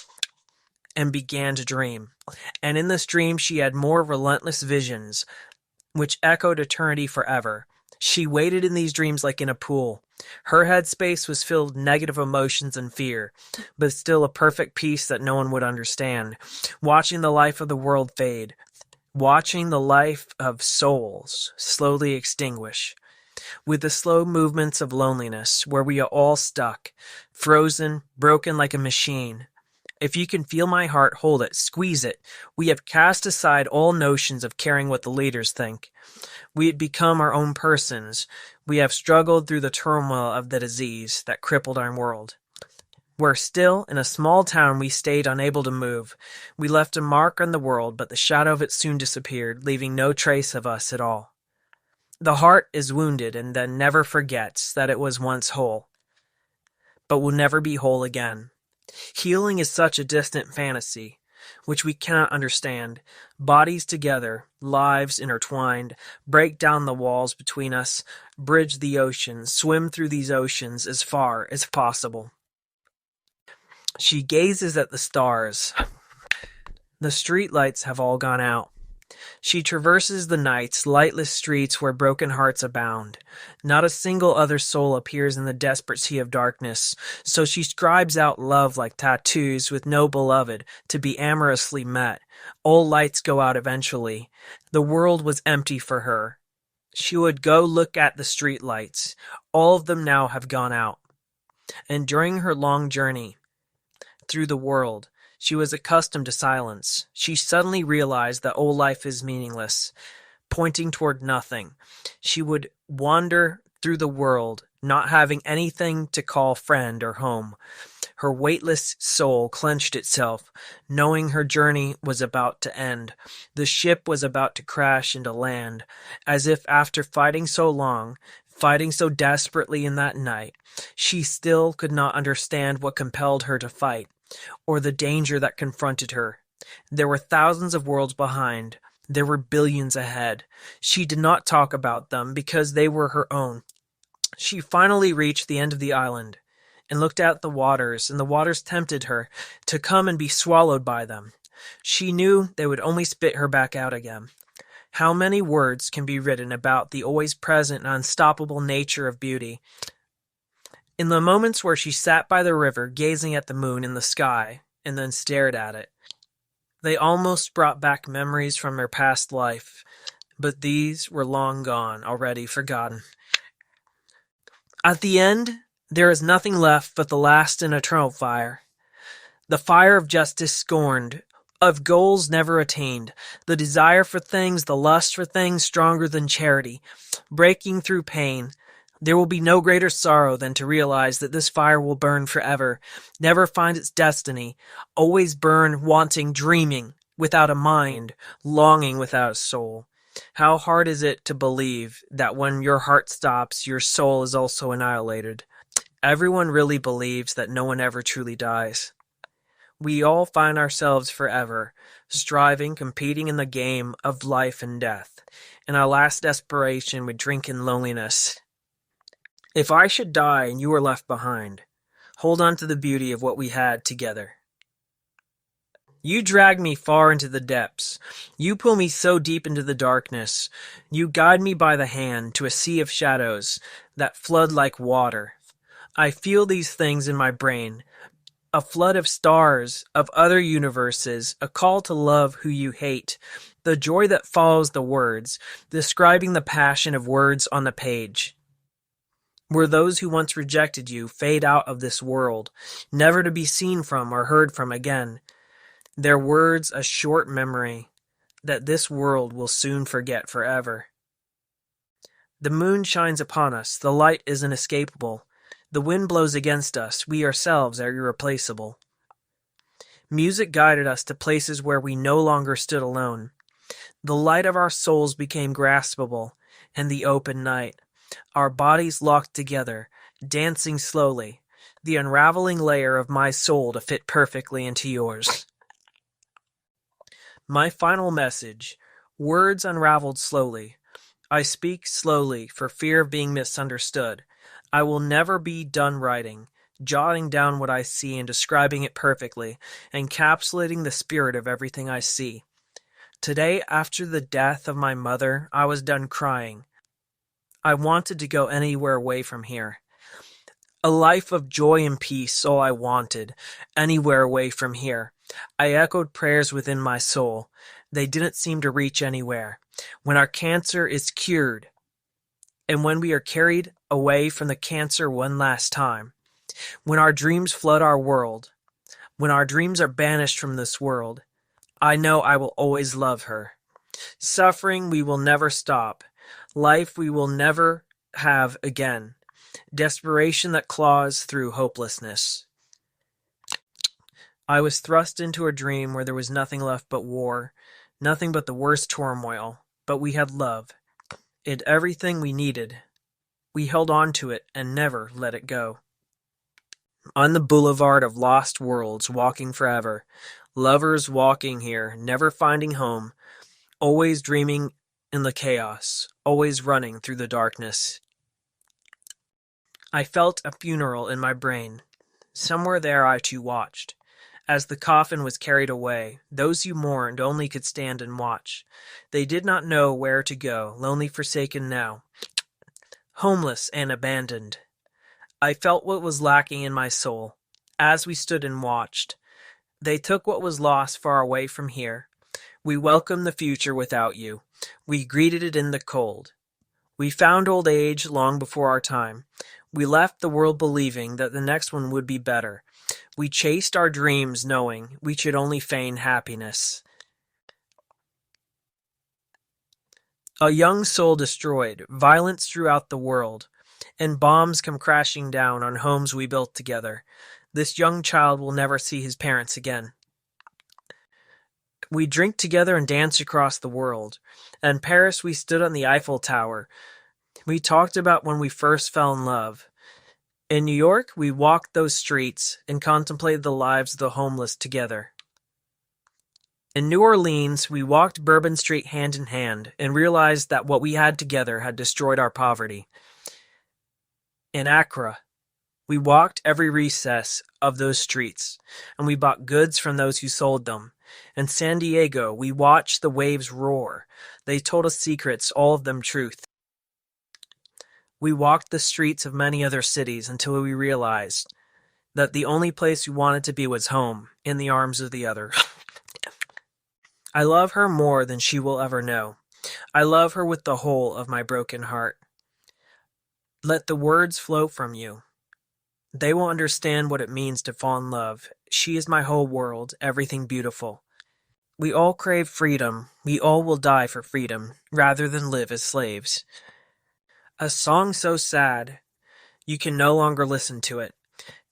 and began to dream. And in this dream she had more relentless visions, which echoed eternity forever. She waded in these dreams like in a pool. Her headspace was filled with negative emotions and fear, but still a perfect peace that no one would understand. Watching the life of the world fade. Watching the life of souls slowly extinguish, with the slow movements of loneliness, where we are all stuck, frozen, broken like a machine. If you can feel my heart, hold it, squeeze it. We have cast aside all notions of caring what the leaders think. We had become our own persons. We have struggled through the turmoil of the disease that crippled our world. Where still, in a small town, we stayed unable to move. We left a mark on the world, but the shadow of it soon disappeared, leaving no trace of us at all. The heart is wounded and then never forgets that it was once whole, but will never be whole again. Healing is such a distant fantasy. which we cannot understand, bodies together, lives intertwined, break down the walls between us, bridge the oceans, swim through these oceans as far as possible. She gazes at the stars. The streetlights have all gone out. She traverses the night's lightless streets where broken hearts abound. Not a single other soul appears in the desperate sea of darkness, so she scribes out love like tattoos with no beloved to be amorously met. All lights go out eventually. The world was empty for her. She would go look at the streetlights. All of them now have gone out. And during her long journey through the world, she was accustomed to silence. She suddenly realized that all life is meaningless, pointing toward nothing. She would wander through the world, not having anything to call friend or home. Her weightless soul clenched itself, knowing her journey was about to end. The ship was about to crash into land, as if after fighting so long, fighting so desperately in that night, she still could not understand what compelled her to fight, or the danger that confronted her. There were thousands of worlds behind. There were billions ahead. She did not talk about them because they were her own. She finally reached the end of the island and looked at the waters, and the waters tempted her to come and be swallowed by them. She knew they would only spit her back out again. How many words can be written about the always present and unstoppable nature of beauty? In the moments where she sat by the river, gazing at the moon in the sky, and then stared at it, they almost brought back memories from her past life, but these were long gone, already forgotten. At the end, there is nothing left but the last and eternal fire. The fire of justice scorned, of goals never attained, the desire for things, the lust for things stronger than charity, breaking through pain. There will be no greater sorrow than to realize that this fire will burn forever, never find its destiny, always burn wanting, dreaming, without a mind, longing without a soul. How hard is it to believe that when your heart stops, your soul is also annihilated? Everyone really believes that no one ever truly dies. We all find ourselves forever, striving, competing in the game of life and death, in our last desperation with drink and loneliness. If I should die and you are left behind, hold on to the beauty of what we had together. You drag me far into the depths. You pull me so deep into the darkness. You guide me by the hand to a sea of shadows that flood like water. I feel these things in my brain. A flood of stars, of other universes, a call to love who you hate. The joy that follows the words, describing the passion of words on the page. Where those who once rejected you fade out of this world, never to be seen from or heard from again. Their words a short memory that this world will soon forget forever. The moon shines upon us, the light is inescapable. The wind blows against us, we ourselves are irreplaceable. Music guided us to places where we no longer stood alone. The light of our souls became graspable in the open night. Our bodies locked together, dancing slowly, the unraveling layer of my soul to fit perfectly into yours. My final message, words unraveled slowly. I speak slowly for fear of being misunderstood. I will never be done writing, jotting down what I see and describing it perfectly, encapsulating the spirit of everything I see. Today, after the death of my mother, I was done crying. I wanted to go anywhere away from here. A life of joy and peace, all I wanted, anywhere away from here. I echoed prayers within my soul. They didn't seem to reach anywhere. When our cancer is cured, and when we are carried away from the cancer one last time, when our dreams flood our world, when our dreams are banished from this world, I know I will always love her. Suffering we will never stop. Life we will never have again. Desperation that claws through hopelessness. I was thrust into a dream where there was nothing left but war, nothing but the worst turmoil, but we had love. It everything we needed. We held on to it and never let it go. On the boulevard of lost worlds, walking forever, Lovers walking here, never finding home, always dreaming in the chaos, always running through the darkness. I felt a funeral in my brain. Somewhere there I too watched. As the coffin was carried away, those who mourned only could stand and watch. They did not know where to go, lonely, forsaken now, homeless and abandoned. I felt what was lacking in my soul. As we stood and watched, they took what was lost far away from here. We welcomed the future without you. We greeted it in the cold. We found old age long before our time. We left the world believing that the next one would be better. We chased our dreams knowing we should only feign happiness. A young soul destroyed, violence throughout the world, and bombs come crashing down on homes we built together. This young child will never see his parents again. We drink together and dance across the world. In Paris we stood on the Eiffel Tower. We talked about when we first fell in love. In New York, we walked those streets and contemplated the lives of the homeless together. In New Orleans, we walked Bourbon Street hand in hand and realized that what we had together had destroyed our poverty. In Accra, we walked every recess of those streets, and we bought goods from those who sold them. In San Diego, we watched the waves roar. They told us secrets, all of them truth. We walked the streets of many other cities until we realized that the only place we wanted to be was home, in the arms of the other. I love her more than she will ever know. I love her with the whole of my broken heart. Let the words flow from you. They will understand what it means to fall in love. She is my whole world, everything beautiful. We all crave freedom. We all will die for freedom, rather than live as slaves. A song so sad, you can no longer listen to it,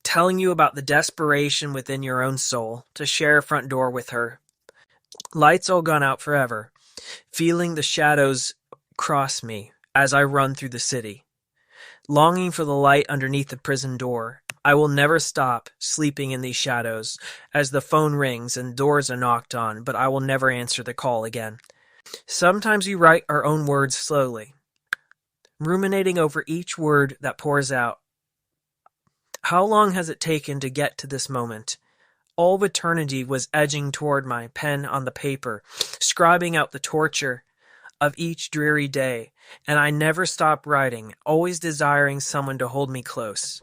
telling you about the desperation within your own soul to share a front door with her. Lights all gone out forever, feeling the shadows cross me as I run through the city. Longing for the light underneath the prison door, I will never stop sleeping in these shadows as the phone rings and doors are knocked on, but I will never answer the call again. Sometimes we write our own words slowly, ruminating over each word that pours out. How long has it taken to get to this moment? All of eternity was edging toward my pen on the paper, scribing out the torture of each dreary day, and I never stopped writing, always desiring someone to hold me close.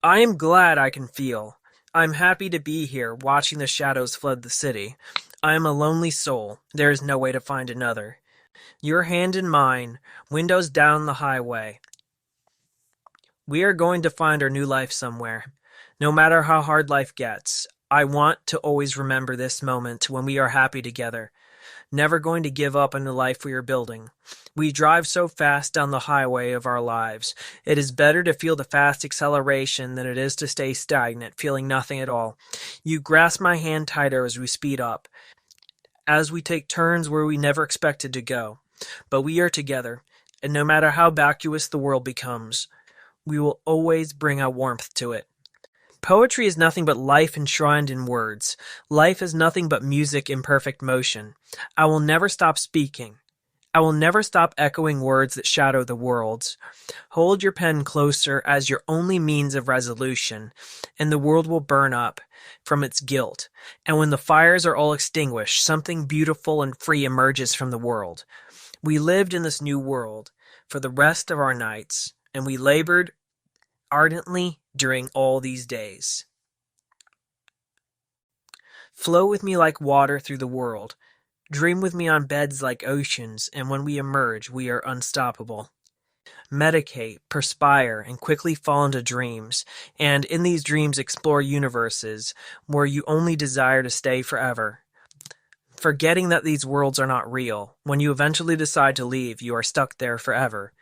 I am glad I can feel. I'm happy to be here, watching the shadows flood the city. I am a lonely soul. There is no way to find another. Your hand in mine, windows down the highway. We are going to find our new life somewhere. No matter how hard life gets, I want to always remember this moment when we are happy together. Never going to give up on the life we are building. We drive so fast down the highway of our lives. It is better to feel the fast acceleration than it is to stay stagnant, feeling nothing at all. You grasp my hand tighter as we speed up, as we take turns where we never expected to go. But we are together, and no matter how vacuous the world becomes, we will always bring a warmth to it. Poetry is nothing but life enshrined in words. Life is nothing but music in perfect motion. I will never stop speaking. I will never stop echoing words that shadow the worlds. Hold your pen closer as your only means of resolution, and the world will burn up from its guilt. And when the fires are all extinguished, something beautiful and free emerges from the world. We lived in this new world for the rest of our nights, and we labored ardently during all these days. Flow with me like water through the world. Dream with me on beds like oceans, and when we emerge, we are unstoppable. Medicate, perspire, and quickly fall into dreams, and in these dreams explore universes where you only desire to stay forever. Forgetting that these worlds are not real, when you eventually decide to leave, you are stuck there forever.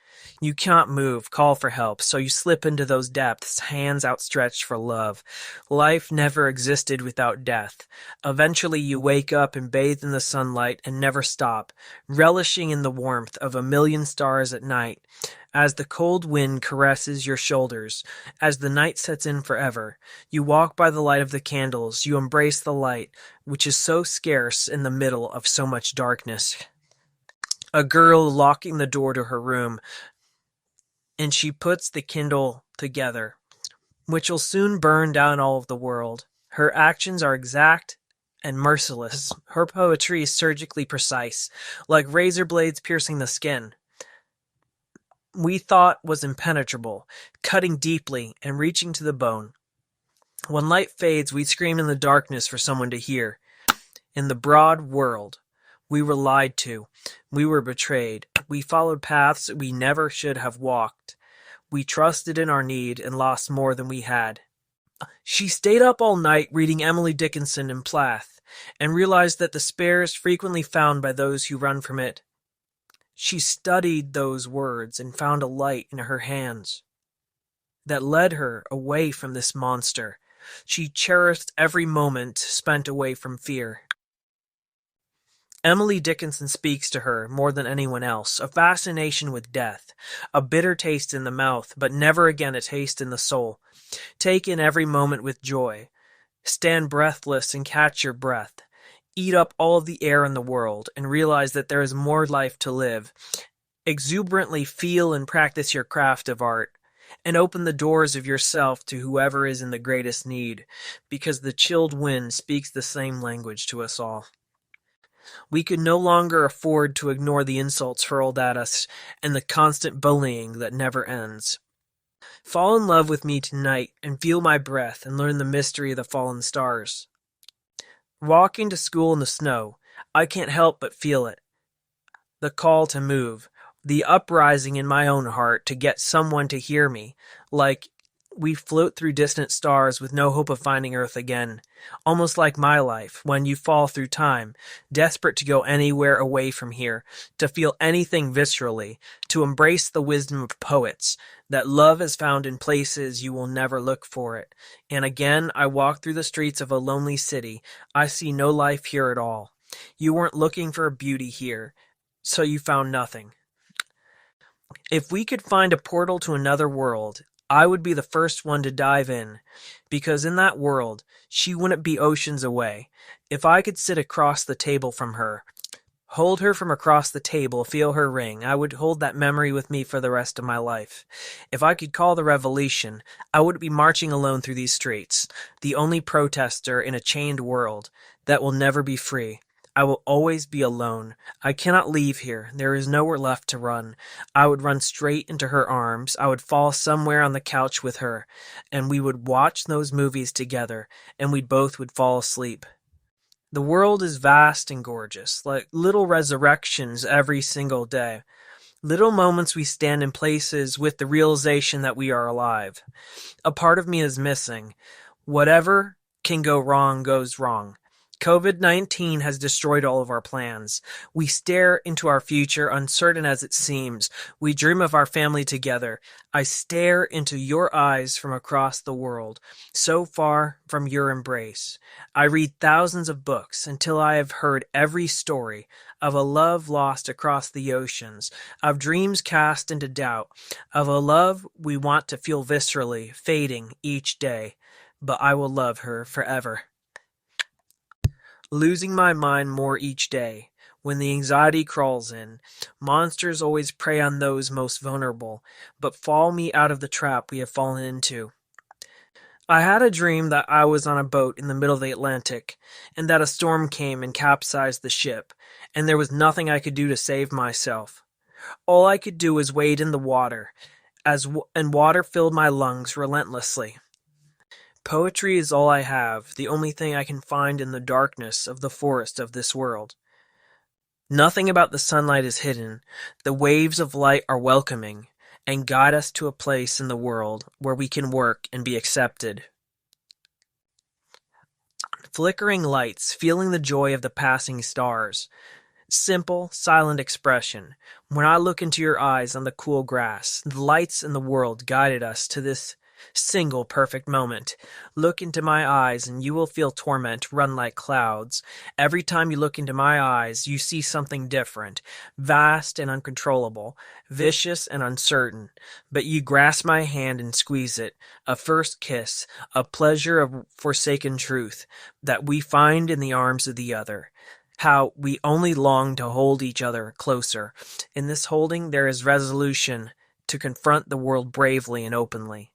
You cannot move, call for help, so you slip into those depths, hands outstretched for love. Life never existed without death. Eventually you wake up and bathe in the sunlight and never stop, relishing in the warmth of a million stars at night. As the cold wind caresses your shoulders, as the night sets in forever, you walk by the light of the candles, you embrace the light, which is so scarce in the middle of so much darkness. A girl locking the door to her room, and she puts the kindle together, which will soon burn down all of the world. Her actions are exact and merciless. Her poetry is surgically precise, like razor blades piercing the skin we thought was impenetrable, cutting deeply and reaching to the bone. When light fades, we scream in the darkness for someone to hear. In the broad world, we were lied to. We were betrayed. We followed paths we never should have walked. We trusted in our need and lost more than we had. She stayed up all night reading Emily Dickinson and Plath, and realized that despair is frequently found by those who run from it. She studied those words and found a light in her hands that led her away from this monster. She cherished every moment spent away from fear. Emily Dickinson speaks to her more than anyone else, a fascination with death, a bitter taste in the mouth, but never again a taste in the soul. Take in every moment with joy. Stand breathless and catch your breath. Eat up all of the air in the world and realize that there is more life to live. Exuberantly feel and practice your craft of art, and open the doors of yourself to whoever is in the greatest need, because the chilled wind speaks the same language to us all. We could no longer afford to ignore the insults hurled at us and the constant bullying that never ends. Fall in love with me tonight and feel my breath and learn the mystery of the fallen stars. Walking to school in the snow, I can't help but feel it. The call to move, the uprising in my own heart to get someone to hear me, like we float through distant stars with no hope of finding Earth again, almost like my life, when you fall through time, desperate to go anywhere away from here, to feel anything viscerally, to embrace the wisdom of poets, that love is found in places you will never look for it. And again I walk through the streets of a lonely city. I see no life here at all. You weren't looking for beauty here, so you found nothing. If we could find a portal to another world, I would be the first one to dive in, because in that world, she wouldn't be oceans away. If I could sit across the table from her, hold her from across the table, feel her ring, I would hold that memory with me for the rest of my life. If I could call the revolution, I would be marching alone through these streets, the only protester in a chained world that will never be free. I will always be alone. I cannot leave here. There is nowhere left to run. I would run straight into her arms. I would fall somewhere on the couch with her, and we would watch those movies together, and we both would fall asleep. The world is vast and gorgeous, like little resurrections every single day. Little moments we stand in places with the realization that we are alive. A part of me is missing. Whatever can go wrong goes wrong. COVID-19 has destroyed all of our plans. We stare into our future, uncertain as it seems. We dream of our family together. I stare into your eyes from across the world, so far from your embrace. I read thousands of books until I have heard every story of a love lost across the oceans, of dreams cast into doubt, of a love we want to feel viscerally, fading each day. But I will love her forever. Losing my mind more each day. When the anxiety crawls in, monsters always prey on those most vulnerable, but fall me out of the trap we have fallen into. I had a dream that I was on a boat in the middle of the Atlantic, and that a storm came and capsized the ship, and there was nothing I could do to save myself. All I could do was wade in the water, and water filled my lungs relentlessly. Poetry is all I have, the only thing I can find in the darkness of the forest of this world. Nothing about the sunlight is hidden. The waves of light are welcoming, and guide us to a place in the world where we can work and be accepted. Flickering lights, feeling the joy of the passing stars. Simple, silent expression. When I look into your eyes on the cool grass, the lights in the world guided us to this single perfect moment. Look into my eyes and you will feel torment run like clouds. Every time you look into my eyes, you see something different, vast and uncontrollable, vicious and uncertain. But you grasp my hand and squeeze it, a first kiss, a pleasure of forsaken truth that we find in the arms of the other. How we only long to hold each other closer. In this holding there is resolution to confront the world bravely and openly.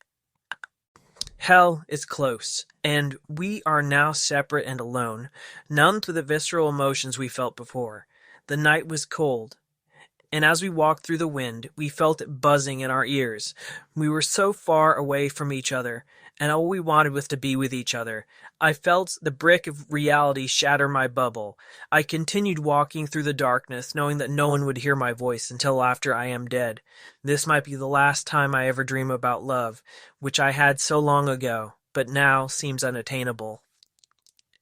Hell is close, and we are now separate and alone, none to the visceral emotions we felt before. The night was cold, and as we walked through the wind, we felt it buzzing in our ears. We were so far away from each other, and all we wanted was to be with each other. I felt the brick of reality shatter my bubble. I continued walking through the darkness, knowing that no one would hear my voice until after I am dead. This might be the last time I ever dream about love, which I had so long ago, but now seems unattainable.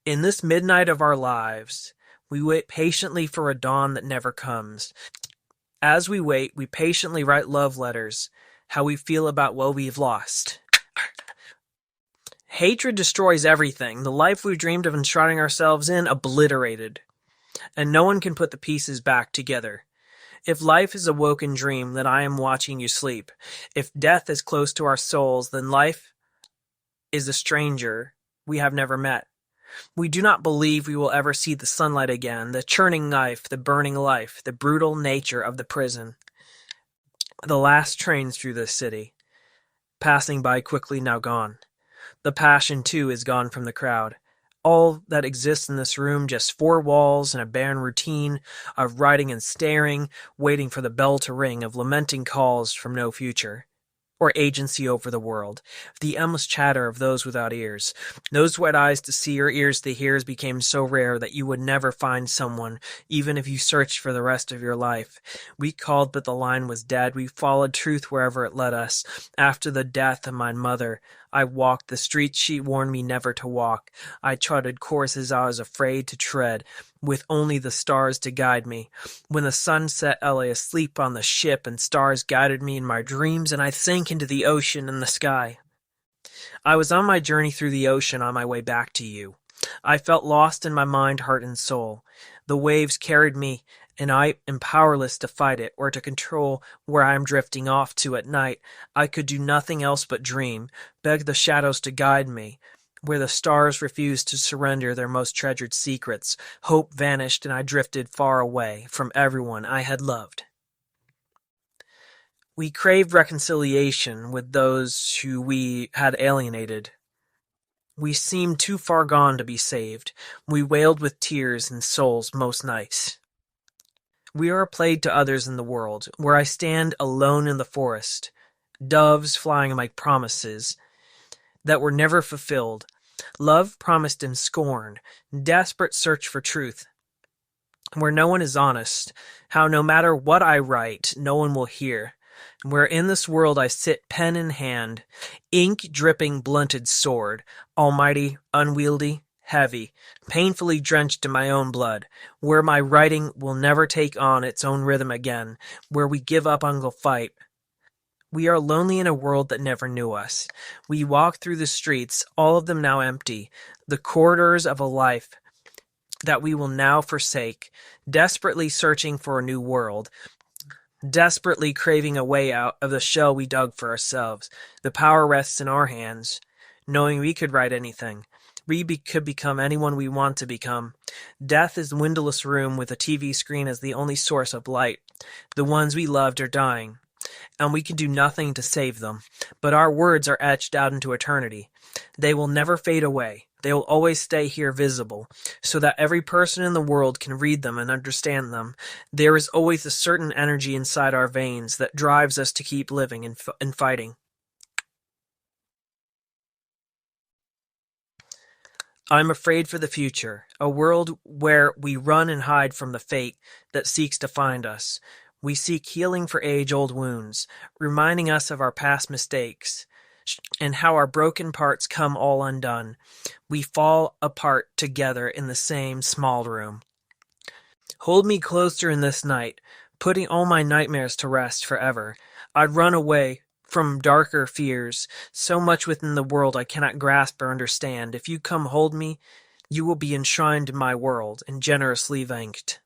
In this midnight of our lives, we wait patiently for a dawn that never comes. As we wait, we patiently write love letters, how we feel about what we've lost. Hatred destroys everything, the life we dreamed of enshrining ourselves in obliterated, and no one can put the pieces back together. If life is a woken dream, then I am watching you sleep. If death is close to our souls, then life is a stranger we have never met. We do not believe we will ever see the sunlight again, the churning knife, the burning life, the brutal nature of the prison. The last trains through this city, passing by quickly now gone. The passion, too, is gone from the crowd. All that exists in this room, just four walls and a barren routine of writing and staring, waiting for the bell to ring, of lamenting calls from no future or agency over the world. The endless chatter of those without ears. Those who had eyes to see or ears to hear became so rare that you would never find someone, even if you searched for the rest of your life. We called, but the line was dead. We followed truth wherever it led us. After the death of my mother, I walked the streets she warned me never to walk. I trotted courses I was afraid to tread, with only the stars to guide me. When the sun set, I lay asleep on the ship, and stars guided me in my dreams, and I sank into the ocean and the sky. I was on my journey through the ocean on my way back to you. I felt lost in my mind, heart, and soul. The waves carried me, and I am powerless to fight it or to control where I am drifting off to at night. I could do nothing else but dream, beg the shadows to guide me. Where the stars refused to surrender their most treasured secrets, hope vanished and I drifted far away from everyone I had loved. We craved reconciliation with those who we had alienated. We seemed too far gone to be saved. We wailed with tears and souls most nice. We are a plague to others in the world, where I stand alone in the forest, doves flying like promises that were never fulfilled, love promised in scorn, desperate search for truth, where no one is honest, how no matter what I write, no one will hear, where in this world I sit pen in hand, ink dripping blunted sword, almighty, unwieldy, heavy, painfully drenched in my own blood, where my writing will never take on its own rhythm again, where we give up on the fight. We are lonely in a world that never knew us. We walk through the streets, all of them now empty, the corridors of a life that we will now forsake, desperately searching for a new world, desperately craving a way out of the shell we dug for ourselves. The power rests in our hands, knowing we could write anything. Could become anyone we want to become. Death is the windowless room with a TV screen as the only source of light. The ones we loved are dying, and we can do nothing to save them. But our words are etched out into eternity. They will never fade away. They will always stay here visible, so that every person in the world can read them and understand them. There is always a certain energy inside our veins that drives us to keep living and fighting. I'm afraid for the future, a world where we run and hide from the fate that seeks to find us. We seek healing for age-old wounds, reminding us of our past mistakes, and how our broken parts come all undone. We fall apart together in the same small room. Hold me closer in this night, putting all my nightmares to rest forever. I'd run away from darker fears, so much within the world I cannot grasp or understand. If you come hold me, you will be enshrined in my world and generously thanked.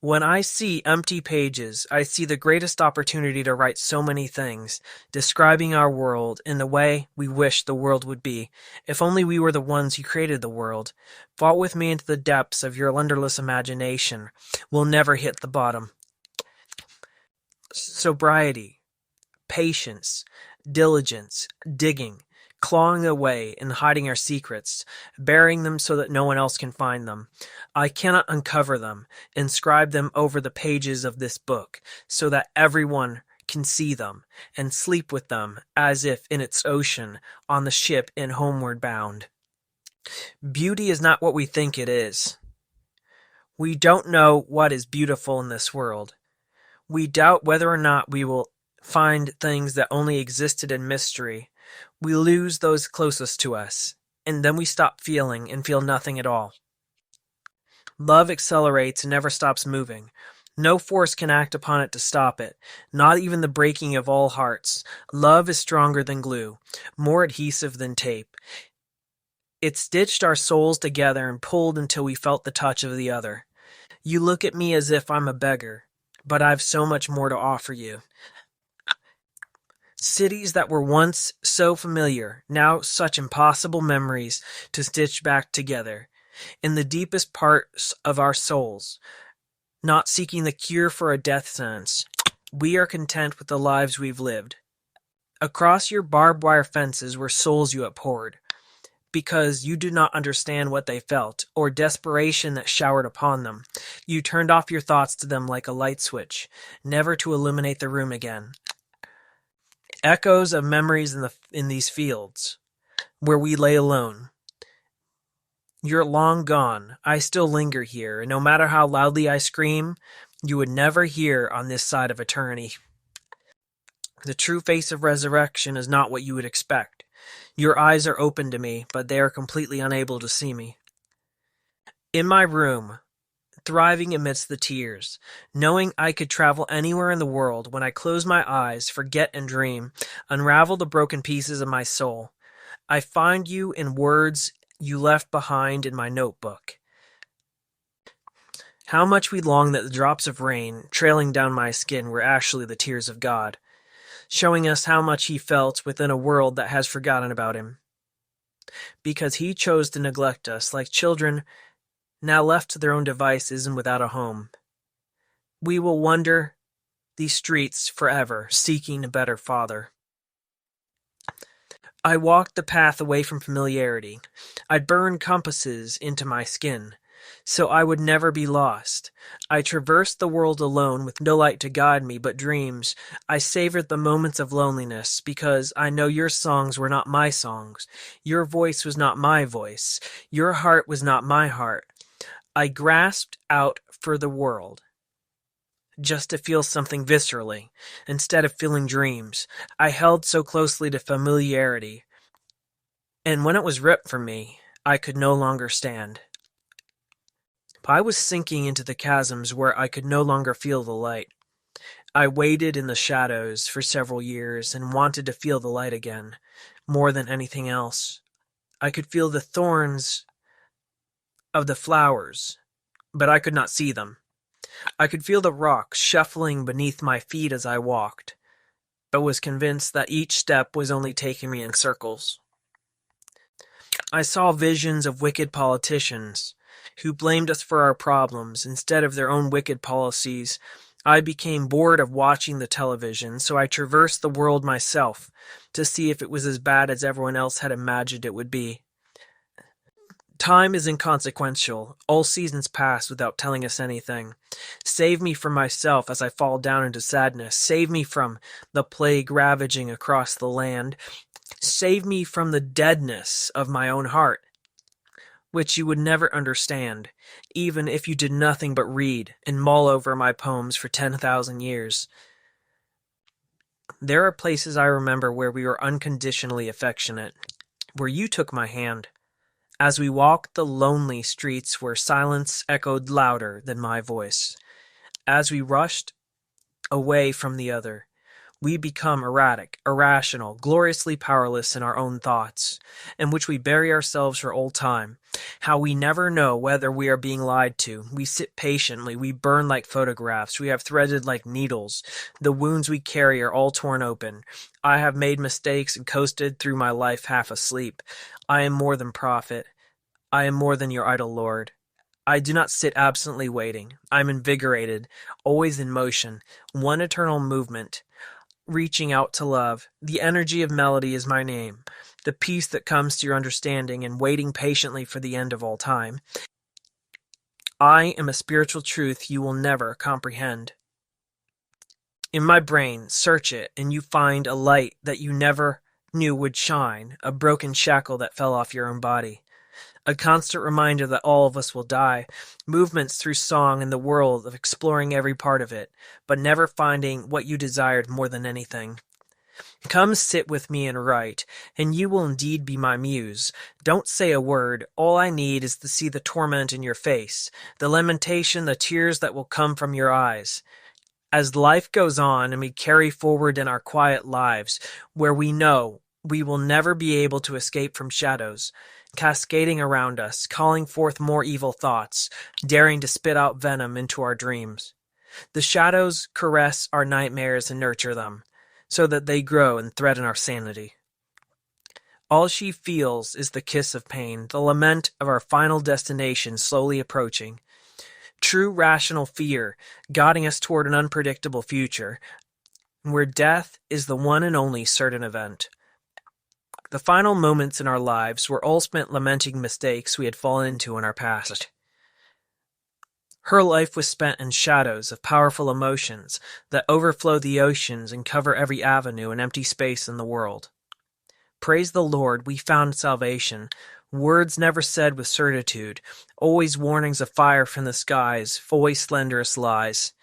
When I see empty pages, I see the greatest opportunity to write so many things, describing our world in the way we wish the world would be, if only we were the ones who created the world. Fall with me into the depths of your wonderless imagination. We'll never hit the bottom. Sobriety, patience, diligence, digging, clawing away and hiding our secrets, burying them so that no one else can find them. I cannot uncover them, inscribe them over the pages of this book, so that everyone can see them, and sleep with them as if in its ocean, on the ship and homeward bound. Beauty is not what we think it is. We don't know what is beautiful in this world. We doubt whether or not we will find things that only existed in mystery. We lose those closest to us, and then we stop feeling and feel nothing at all. Love accelerates and never stops moving. No force can act upon it to stop it, not even the breaking of all hearts. Love is stronger than glue, more adhesive than tape. It stitched our souls together and pulled until we felt the touch of the other. You look at me as if I'm a beggar, but I've so much more to offer you. Cities that were once so familiar, now such impossible memories to stitch back together. In the deepest parts of our souls, not seeking the cure for a death sentence, we are content with the lives we've lived. Across your barbed wire fences were souls you abhorred, because you did not understand what they felt, or desperation that showered upon them. You turned off your thoughts to them like a light switch, never to illuminate the room again. Echoes of memories in these fields, where we lay alone. You're long gone. I still linger here, and no matter how loudly I scream, you would never hear on this side of eternity. The true face of resurrection is not what you would expect. Your eyes are open to me, but they are completely unable to see me. In my room, thriving amidst the tears, knowing I could travel anywhere in the world, when I close my eyes, forget and dream, unravel the broken pieces of my soul, I find you in words you left behind in my notebook. How much we long that the drops of rain trailing down my skin were actually the tears of God, showing us how much he felt within a world that has forgotten about him. Because he chose to neglect us like children now left to their own devices and without a home. We will wander these streets forever, seeking a better father. I walked the path away from familiarity. I burned compasses into my skin, so I would never be lost. I traversed the world alone with no light to guide me but dreams. I savored the moments of loneliness because I know your songs were not my songs. Your voice was not my voice. Your heart was not my heart. I grasped out for the world, just to feel something viscerally, instead of feeling dreams. I held so closely to familiarity, and when it was ripped from me, I could no longer stand. I was sinking into the chasms where I could no longer feel the light. I waited in the shadows for several years and wanted to feel the light again, more than anything else. I could feel the thorns of the flowers, but I could not see them. I could feel the rocks shuffling beneath my feet as I walked, but was convinced that each step was only taking me in circles. I saw visions of wicked politicians who blamed us for our problems instead of their own wicked policies. I became bored of watching the television, so I traversed the world myself to see if it was as bad as everyone else had imagined it would be. Time is inconsequential. All seasons pass without telling us anything. Save me from myself as I fall down into sadness. Save me from the plague ravaging across the land. Save me from the deadness of my own heart, which you would never understand, even if you did nothing but read and mull over my poems for 10,000 years. There are places I remember where we were unconditionally affectionate, where you took my hand. as we walked the lonely streets where silence echoed louder than my voice. As we rushed away from the other, we become erratic, irrational, gloriously powerless in our own thoughts, in which we bury ourselves for old time. How we never know whether we are being lied to. We sit patiently, we burn like photographs, we have threaded like needles. The wounds we carry are all torn open. I have made mistakes and coasted through my life half asleep. I am more than prophet. I am more than your idle lord. I do not sit absently waiting. I am invigorated, always in motion, one eternal movement, reaching out to love. The energy of melody is my name, the peace that comes to your understanding and waiting patiently for the end of all time. I am a spiritual truth you will never comprehend. In my brain, search it, and you find a light that you never knew would shine, a broken shackle that fell off your own body. A constant reminder that all of us will die, movements through song and the world of exploring every part of it, but never finding what you desired more than anything. Come sit with me and write, and you will indeed be my muse. Don't say a word. All I need is to see the torment in your face, the lamentation, the tears that will come from your eyes. As life goes on and we carry forward in our quiet lives, where we know we will never be able to escape from shadows, cascading around us, calling forth more evil thoughts, daring to spit out venom into our dreams. The shadows caress our nightmares and nurture them, so that they grow and threaten our sanity. All she feels is the kiss of pain, the lament of our final destination slowly approaching. True rational fear, guiding us toward an unpredictable future, where death is the one and only certain event. The final moments in our lives were all spent lamenting mistakes we had fallen into in our past. Her life was spent in shadows of powerful emotions that overflow the oceans and cover every avenue and empty space in the world. Praise the Lord, we found salvation, words never said with certitude, always warnings of fire from the skies, always slenderous lies.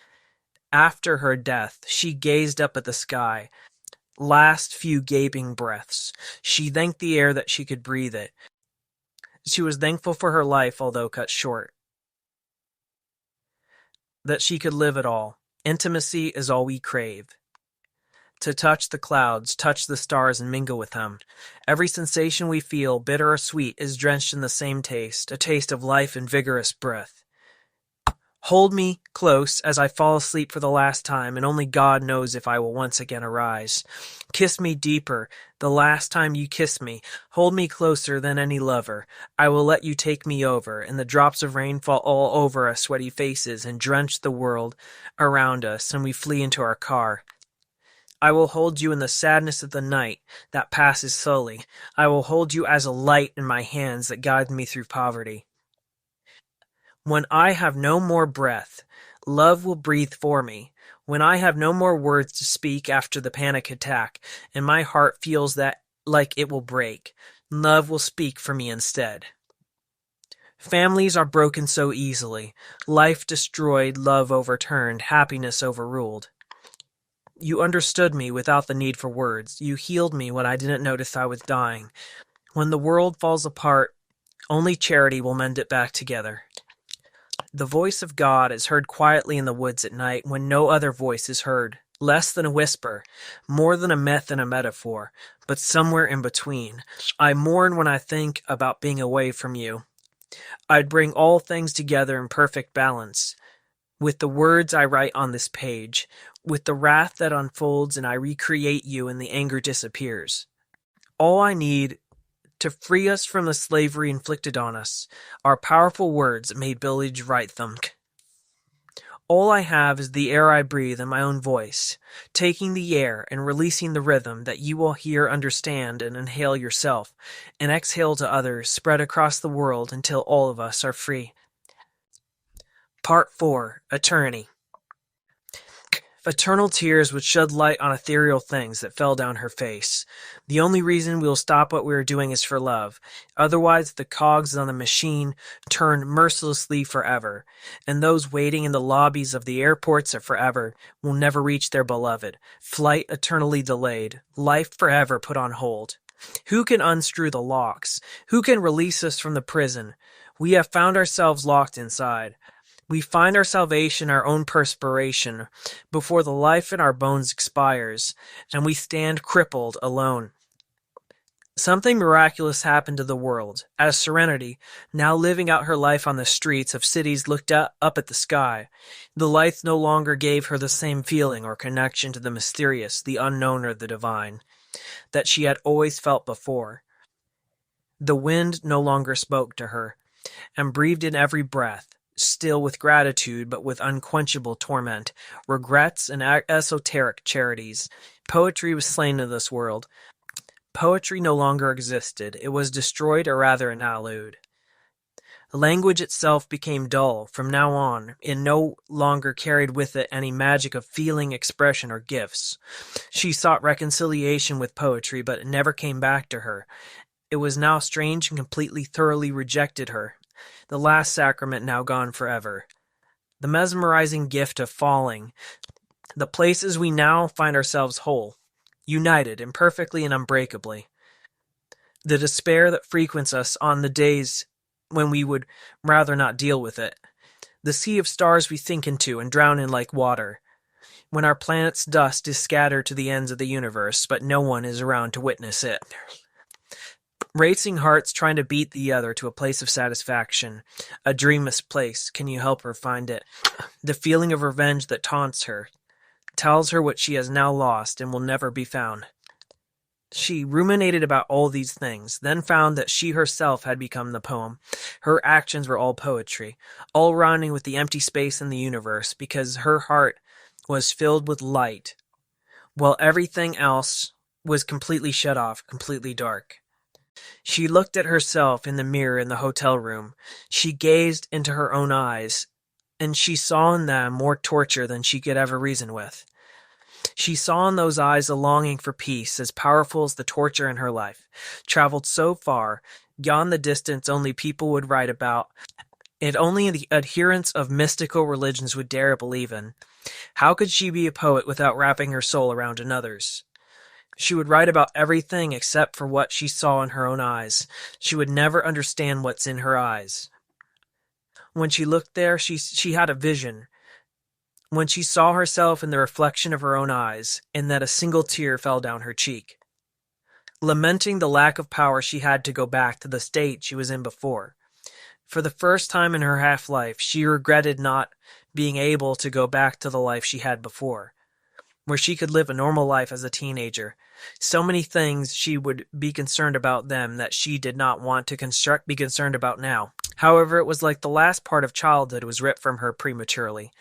After her death, she gazed up at the sky, last few gaping breaths. She thanked the air that she could breathe it. She was thankful for her life, although cut short, that she could live at all. Intimacy is all we crave. To touch the clouds, touch the stars, and mingle with them. Every sensation we feel, bitter or sweet, is drenched in the same taste, a taste of life and vigorous breath. Hold me close as I fall asleep for the last time, and only God knows if I will once again arise. Kiss me deeper, the last time you kiss me. Hold me closer than any lover. I will let you take me over, and the drops of rain fall all over our sweaty faces and drench the world around us, and we flee into our car. I will hold you in the sadness of the night that passes slowly. I will hold you as a light in my hands that guides me through poverty. When I have no more breath, love will breathe for me. When I have no more words to speak after the panic attack, and my heart feels that like it will break, love will speak for me instead. Families are broken so easily. Life destroyed, love overturned, happiness overruled. You understood me without the need for words. You healed me when I didn't notice I was dying. When the world falls apart, only charity will mend it back together. The voice of God is heard quietly in the woods at night when no other voice is heard. Less than a whisper, more than a myth and a metaphor, but somewhere in between. I mourn when I think about being away from you. I'd bring all things together in perfect balance. With the words I write on this page, with the wrath that unfolds and I recreate you and the anger disappears. All I need to free us from the slavery inflicted on us are powerful words that made Billy write them. All I have is the air I breathe and my own voice, taking the air and releasing the rhythm that you will hear, understand, and inhale yourself, and exhale to others, spread across the world until all of us are free. Part 4. Eternity. Eternal tears would shed light on ethereal things that fell down her face. The only reason we will stop what we are doing is for love. Otherwise, the cogs on the machine turn mercilessly forever, and those waiting in the lobbies of the airports of forever will never reach their beloved. Flight eternally delayed. Life forever put on hold. Who can unscrew the locks? Who can release us from the prison? We have found ourselves locked inside. We find our salvation, our own perspiration, before the life in our bones expires, and we stand crippled, alone. Something miraculous happened to the world, as Serenity, now living out her life on the streets of cities, looked up at the sky. The lights no longer gave her the same feeling or connection to the mysterious, the unknown, or the divine that she had always felt before. The wind no longer spoke to her, and breathed in every breath, still with gratitude but with unquenchable torment, regrets and esoteric charities. Poetry was slain in this world. Poetry no longer existed. It was destroyed, or rather annihiled. Language itself became dull. From now on, it no longer carried with it any magic of feeling, expression, or gifts. She sought reconciliation with poetry, but it never came back to her. It was now strange and completely, thoroughly rejected her. The last sacrament now gone forever. The mesmerizing gift of falling. The places we now find ourselves whole, united, imperfectly and unbreakably. The despair that frequents us on the days when we would rather not deal with it. The sea of stars we sink into and drown in like water. When our planet's dust is scattered to the ends of the universe, but no one is around to witness it. Racing hearts trying to beat the other to a place of satisfaction. A dreamless place. Can you help her find it? The feeling of revenge that taunts her. Tells her what she has now lost and will never be found. She ruminated about all these things, then found that she herself had become the poem. Her actions were all poetry, all rhyming with the empty space in the universe, because her heart was filled with light, while everything else was completely shut off, completely dark. She looked at herself in the mirror in the hotel room. She gazed into her own eyes, and she saw in them more torture than she could ever reason with. She saw in those eyes a longing for peace, as powerful as the torture in her life, traveled so far, beyond the distance only people would write about, and only the adherents of mystical religions would dare believe in. How could she be a poet without wrapping her soul around another's? She would write about everything except for what she saw in her own eyes. She would never understand what's in her eyes. When she looked there, she had a vision. When she saw herself in the reflection of her own eyes, and that a single tear fell down her cheek. Lamenting the lack of power she had to go back to the state she was in before. For the first time in her half-life, she regretted not being able to go back to the life she had before, where she could live a normal life as a teenager. So many things she would be concerned about then that she did not want to be concerned about now. However, it was like the last part of childhood was ripped from her prematurely,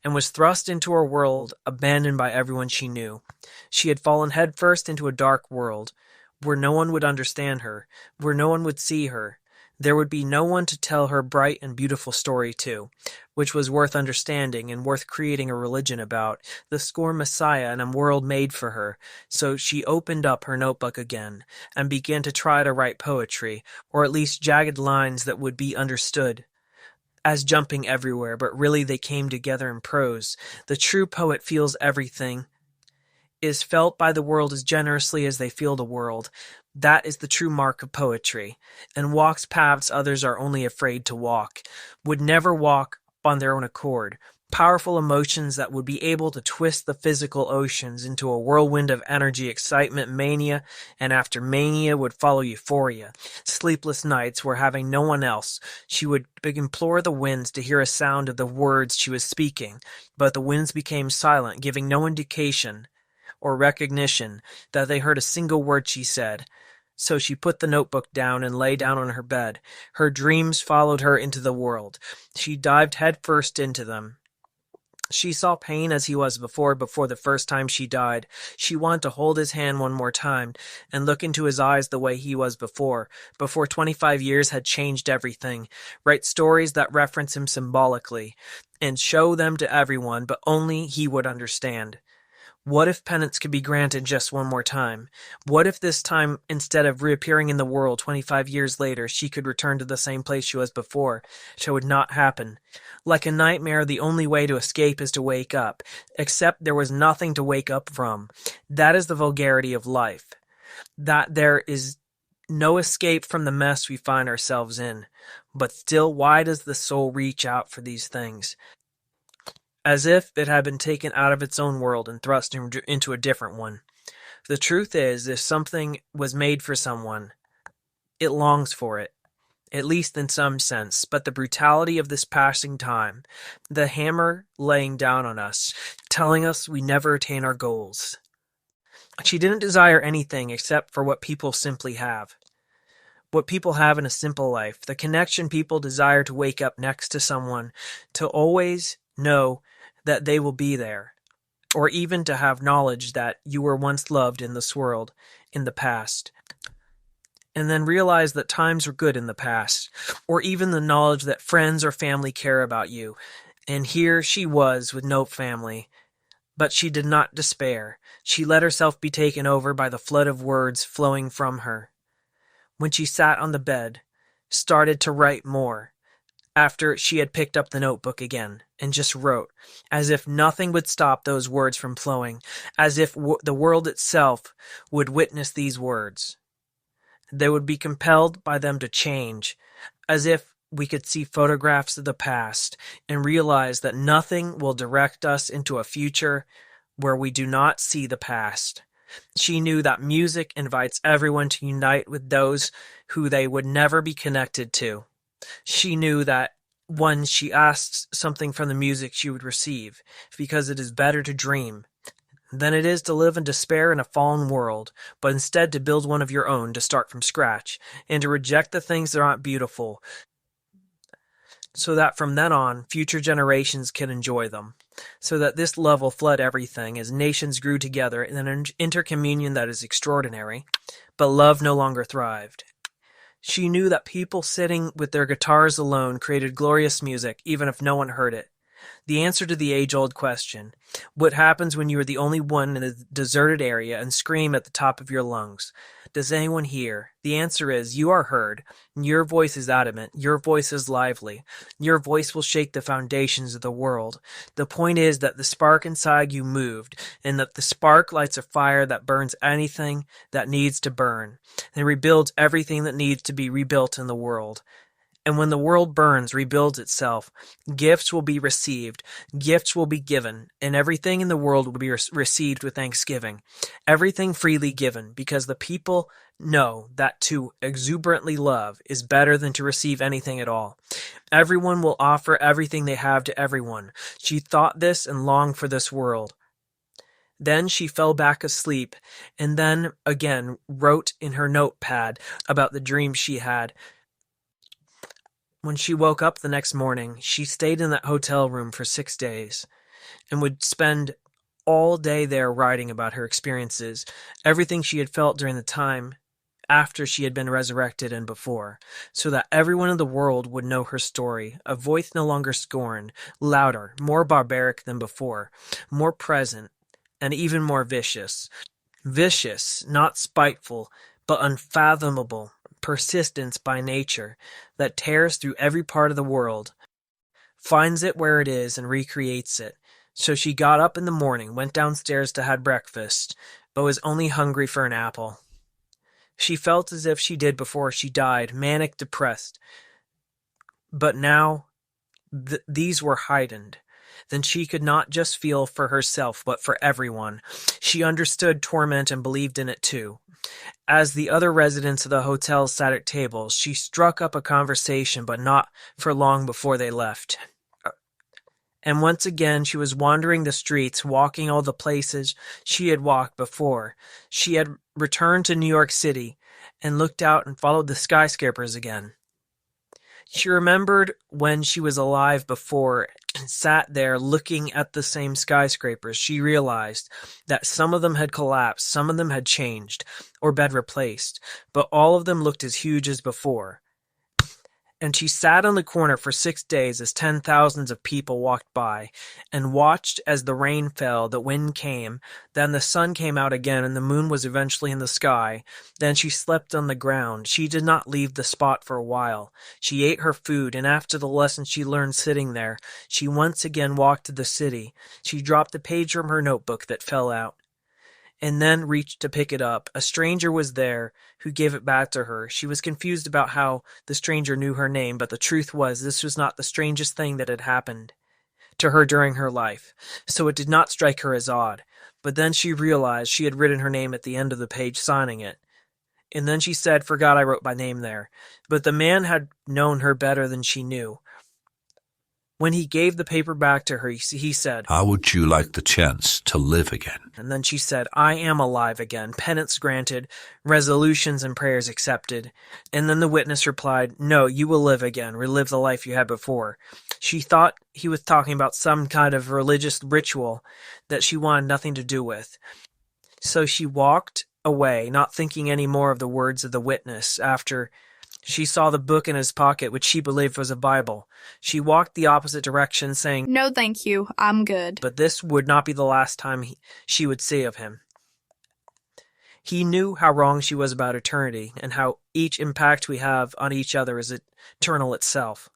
and was thrust into a world abandoned by everyone she knew. She had fallen headfirst into a dark world, where no one would understand her, where no one would see her. There would be no one to tell her bright and beautiful story to, which was worth understanding and worth creating a religion about, the scorned Messiah in a world made for her. So she opened up her notebook again, and began to try to write poetry, or at least jagged lines that would be understood as jumping everywhere, but really they came together in prose. The true poet feels everything, is felt by the world as generously as they feel the world. That is the true mark of poetry, and walks paths others are only afraid to walk, would never walk on their own accord. Powerful emotions that would be able to twist the physical oceans into a whirlwind of energy, excitement, mania, and after mania would follow euphoria. Sleepless nights where, having no one else, she would implore the winds to hear a sound of the words she was speaking, but the winds became silent, giving no indication or recognition that they heard a single word she said. So she put the notebook down and lay down on her bed. Her dreams followed her into the world. She dived headfirst into them. She saw pain as he was before the first time she died. She wanted to hold his hand one more time and look into his eyes the way he was before 25 years had changed everything. Write stories that reference him symbolically and show them to everyone, but only he would understand. What if penance could be granted just one more time? What if this time, instead of reappearing in the world 25 years later, she could return to the same place she was before? It would not happen. Like a nightmare, the only way to escape is to wake up, except there was nothing to wake up from. That is the vulgarity of life. that there is no escape from the mess we find ourselves in. But still, why does the soul reach out for these things? As if it had been taken out of its own world and thrust into a different one. The truth is, if something was made for someone, it longs for it, at least in some sense. But the brutality of this passing time, the hammer laying down on us, telling us we never attain our goals. She didn't desire anything except for what people simply have. What people have in a simple life, the connection people desire to wake up next to someone, to always know that they will be there, or even to have knowledge that you were once loved in this world, in the past, and then realize that times were good in the past, or even the knowledge that friends or family care about you. And here she was with no family. But she did not despair. She let herself be taken over by the flood of words flowing from her. When she sat on the bed, started to write more, after she had picked up the notebook again, and just wrote, as if nothing would stop those words from flowing, as if the world itself would witness these words. They would be compelled by them to change, as if we could see photographs of the past and realize that nothing will direct us into a future where we do not see the past. She knew that music invites everyone to unite with those who they would never be connected to. She knew that when she asked something from the music she would receive, because it is better to dream than it is to live in despair in a fallen world, but instead to build one of your own, to start from scratch, and to reject the things that aren't beautiful, so that from then on, future generations can enjoy them. So that this love will flood everything as nations grew together in an intercommunion that is extraordinary, but love no longer thrived. She knew that people sitting with their guitars alone created glorious music, even if no one heard it. The answer to the age-old question, what happens when you are the only one in a deserted area and scream at the top of your lungs? Does anyone hear? The answer is, you are heard. Your voice is adamant. Your voice is lively. Your voice will shake the foundations of the world. The point is that the spark inside you moved, and that the spark lights a fire that burns anything that needs to burn, and rebuilds everything that needs to be rebuilt in the world. And when the world burns, rebuilds itself, gifts will be received, gifts will be given, and everything in the world will be received with thanksgiving. Everything freely given, because the people know that to exuberantly love is better than to receive anything at all. Everyone will offer everything they have to everyone. She thought this and longed for this world. Then she fell back asleep, and then again wrote in her notepad about the dream she had. When she woke up the next morning, she stayed in that hotel room for 6 days and would spend all day there writing about her experiences, everything she had felt during the time after she had been resurrected and before, so that everyone in the world would know her story, a voice no longer scorned, louder, more barbaric than before, more present, and even more vicious. Vicious, not spiteful, but unfathomable. Persistence by nature, that tears through every part of the world, finds it where it is and recreates it. So she got up in the morning, went downstairs to have breakfast, but was only hungry for an apple. She felt as if she did before she died, manic, depressed. But now these were heightened. Then she could not just feel for herself, but for everyone. She understood torment and believed in it too. As the other residents of the hotel sat at tables, she struck up a conversation, but not for long before they left. And once again she was wandering the streets, walking all the places she had walked before. She had returned to New York City and looked out and followed the skyscrapers again. She remembered when she was alive before and sat there looking at the same skyscrapers. She realized that some of them had collapsed, some of them had changed or been replaced, but all of them looked as huge as before. And she sat on the corner for 6 days as 10,000s of people walked by, and watched as the rain fell, the wind came, then the sun came out again, and the moon was eventually in the sky. Then she slept on the ground. She did not leave the spot for a while. She ate her food, and after the lesson she learned sitting there, she once again walked to the city. She dropped the page from her notebook that fell out. and then reached to pick it up. A stranger was there who gave it back to her. She was confused about how the stranger knew her name, but the truth was this was not the strangest thing that had happened to her during her life, so it did not strike her as odd. But then she realized she had written her name at the end of the page, signing it. And then she said, "Forgot I wrote my name there." But the man had known her better than she knew. When he gave the paper back to her, he said, "How would you like the chance to live again?" And then she said, "I am alive again, penance granted, resolutions and prayers accepted." And then the witness replied, "No, you will live again, relive the life you had before." She thought he was talking about some kind of religious ritual that she wanted nothing to do with. So she walked away, not thinking any more of the words of the witness. After she saw the book in his pocket, which she believed was a Bible, she walked the opposite direction, saying, "No, thank you. I'm good." but this would not be the last time she would see of him. He knew how wrong she was about eternity, and how each impact we have on each other is eternal itself.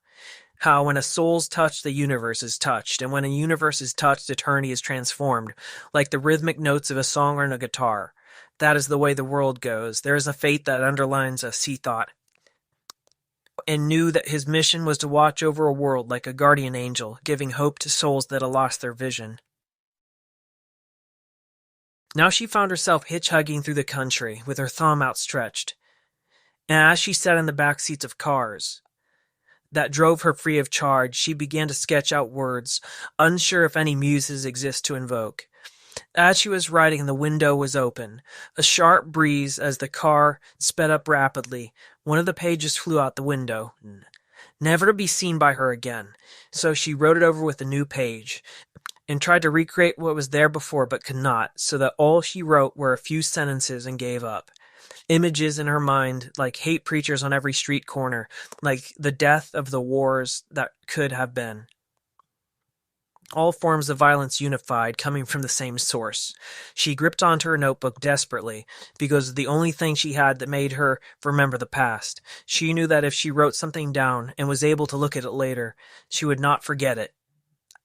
How when a soul's touched, the universe is touched, and when a universe is touched, eternity is transformed, like the rhythmic notes of a song or a guitar. That is the way the world goes. There is a fate that underlines us, he thought, and knew that his mission was to watch over a world like a guardian angel, giving hope to souls that had lost their vision. Now she found herself hitchhiking through the country, with her thumb outstretched. And as she sat in the back seats of cars that drove her free of charge, she began to sketch out words, unsure if any muses exist to invoke. As she was writing, the window was open. A sharp breeze as the car sped up rapidly. One of the pages flew out the window, never to be seen by her again. So she wrote it over with a new page, and tried to recreate what was there before, but could not, so that all she wrote were a few sentences and gave up. Images in her mind, like hate preachers on every street corner, like the death of the wars that could have been. All forms of violence unified, coming from the same source. She gripped onto her notebook desperately, because it was the only thing she had that made her remember the past. She knew that if she wrote something down and was able to look at it later, she would not forget it.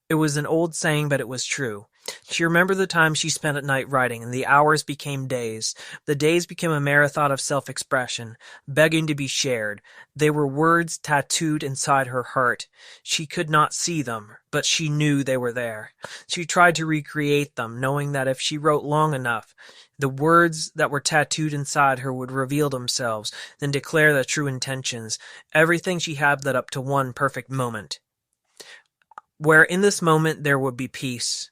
It was an old saying, but it was true. She remembered the time she spent at night writing, and the hours became days. The days became a marathon of self-expression, begging to be shared. They were words tattooed inside her heart. She could not see them, but she knew they were there. She tried to recreate them, knowing that if she wrote long enough, the words that were tattooed inside her would reveal themselves, then declare their true intentions. Everything she had led up to one perfect moment, where in this moment there would be peace.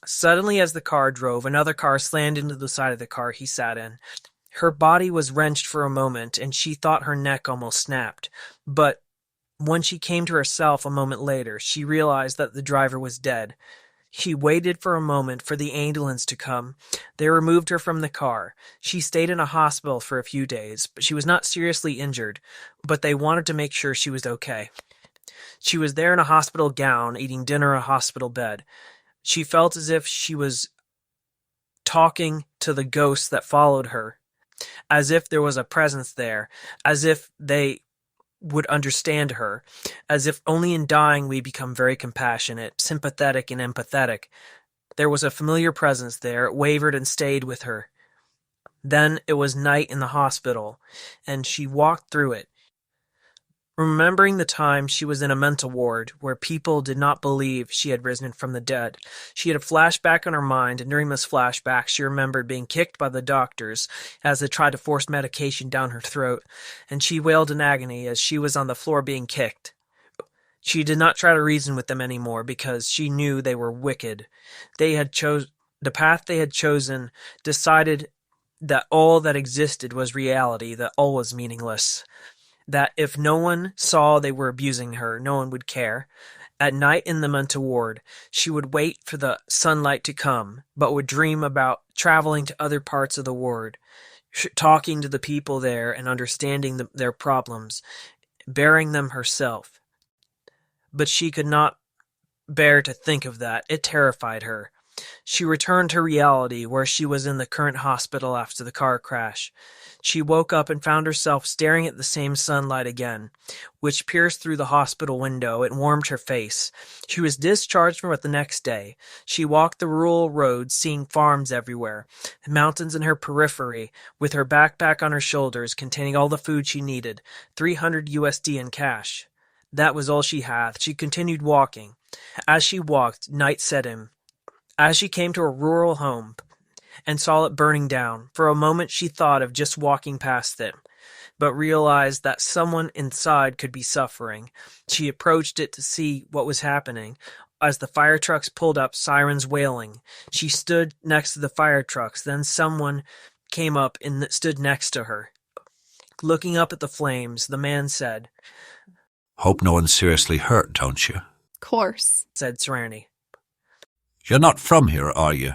Suddenly, as the car drove, another car slammed into the side of the car he sat in. Her body was wrenched for a moment, and she thought her neck almost snapped. But when she came to herself a moment later, she realized that the driver was dead. She waited for a moment for the ambulance to come. They removed her from the car. She stayed in a hospital for a few days, but she was not seriously injured, but they wanted to make sure she was okay. She was there in a hospital gown, eating dinner in a hospital bed. She felt as if she was talking to the ghosts that followed her, as if there was a presence there, as if they would understand her, as if only in dying we become very compassionate, sympathetic, and empathetic. There was a familiar presence there. It wavered and stayed with her. Then it was night in the hospital, and she walked through it, remembering the time she was in a mental ward where people did not believe she had risen from the dead. She had a flashback in her mind, and during this flashback she remembered being kicked by the doctors as they tried to force medication down her throat, and she wailed in agony as she was on the floor being kicked. She did not try to reason with them anymore because she knew they were wicked. The path they had chosen decided that all that existed was reality, that all was meaningless. That if no one saw they were abusing her, no one would care. At night in the mental ward, she would wait for the sunlight to come, but would dream about traveling to other parts of the ward, talking to the people there and understanding their problems, bearing them herself. But she could not bear to think of that. It terrified her. She returned to reality, where she was in the current hospital after the car crash. She woke up and found herself staring at the same sunlight again, which pierced through the hospital window. It warmed her face. She was discharged from it the next day. She walked the rural roads, seeing farms everywhere, mountains in her periphery, with her backpack on her shoulders containing all the food she needed, 300 USD in cash. That was all she had. She continued walking. As she walked, night set in. As she came to a rural home and saw it burning down, for a moment she thought of just walking past it, but realized that someone inside could be suffering. She approached it to see what was happening. As the fire trucks pulled up, sirens wailing, she stood next to the fire trucks. Then someone came up and stood next to her. Looking up at the flames, the man said, Hope no one's seriously hurt, don't you? Course. said Serenity. You're not from here, are you?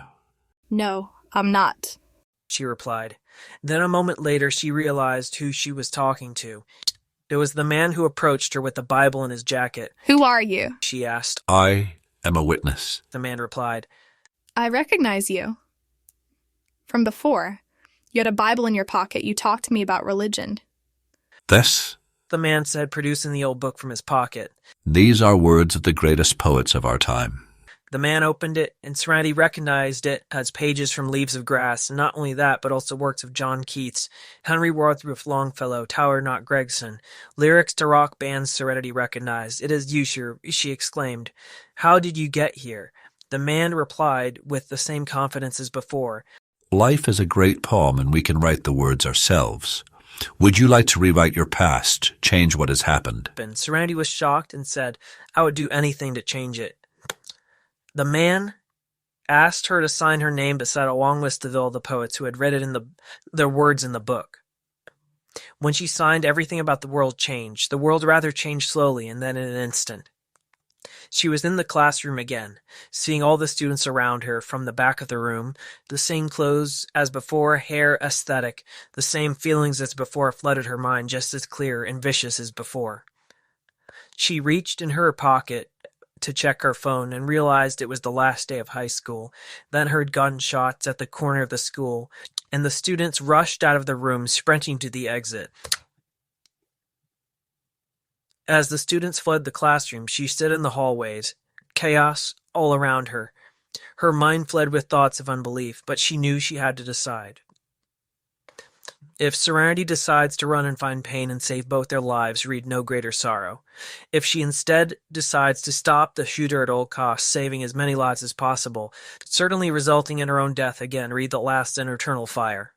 No, I'm not. She replied. Then a moment later she realized who she was talking to. It was the man who approached her with the Bible in his jacket. Who are you? She asked. I am a witness. The man replied. I recognize you. From before. You had a Bible in your pocket. You talked to me about religion. This? The man said, producing the old book from his pocket. These are words of the greatest poets of our time. The man opened it, and Serenity recognized it as pages from Leaves of Grass, and not only that, but also works of John Keats, Henry Wadsworth Longfellow, Tower Knott Gregson, lyrics to rock bands Serenity recognized. It is you, she exclaimed. How did you get here? The man replied with the same confidence as before. Life is a great poem, and we can write the words ourselves. Would you like to rewrite your past, change what has happened? And Serenity was shocked and said, I would do anything to change it. The man asked her to sign her name beside a long list of all the poets who had read it in their words in the book. When she signed, everything about the world changed. The world rather changed slowly, and then in an instant. She was in the classroom again, seeing all the students around her from the back of the room, the same clothes as before, hair aesthetic, the same feelings as before flooded her mind, just as clear and vicious as before. She reached in her pocket to check her phone and realized it was the last day of high school, then heard gunshots at the corner of the school, and the students rushed out of the room, sprinting to the exit. As the students fled the classroom, she stood in the hallways, chaos all around her. Her mind fled with thoughts of unbelief, but she knew she had to decide. If Serenity decides to run and find pain and save both their lives, read No Greater Sorrow. If she instead decides to stop the shooter at all costs, saving as many lives as possible, certainly resulting in her own death again, read The Last and Eternal Fire.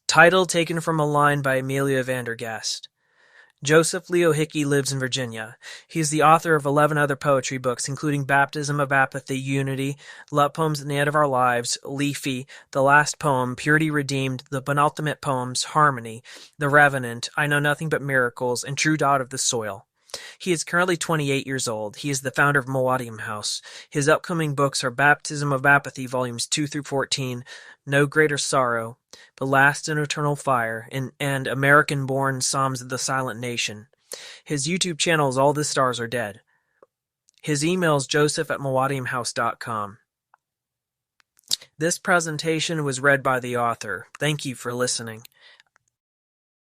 Title taken from a line by Amelia Vandergast. Joseph Leo Hickey lives in Virginia. He is the author of 11 other poetry books, including Baptism of Apathy, Unity, Love Poems at the End of Our Lives, Leafy, The Last Poem, Purity Redeemed, The Penultimate Poems, Harmony, The Revenant, I Know Nothing But Miracles, and True Dot of the Soil. He is currently 28 years old. He is the founder of Melodium House. His upcoming books are Baptism of Apathy, Volumes 2 through 14, No Greater Sorrow, The Last and Eternal Fire, and American-Born Psalms of the Silent Nation. His YouTube channel is All the Stars Are Dead. His email is joseph@melodiumhouse.com. This presentation was read by the author. Thank you for listening.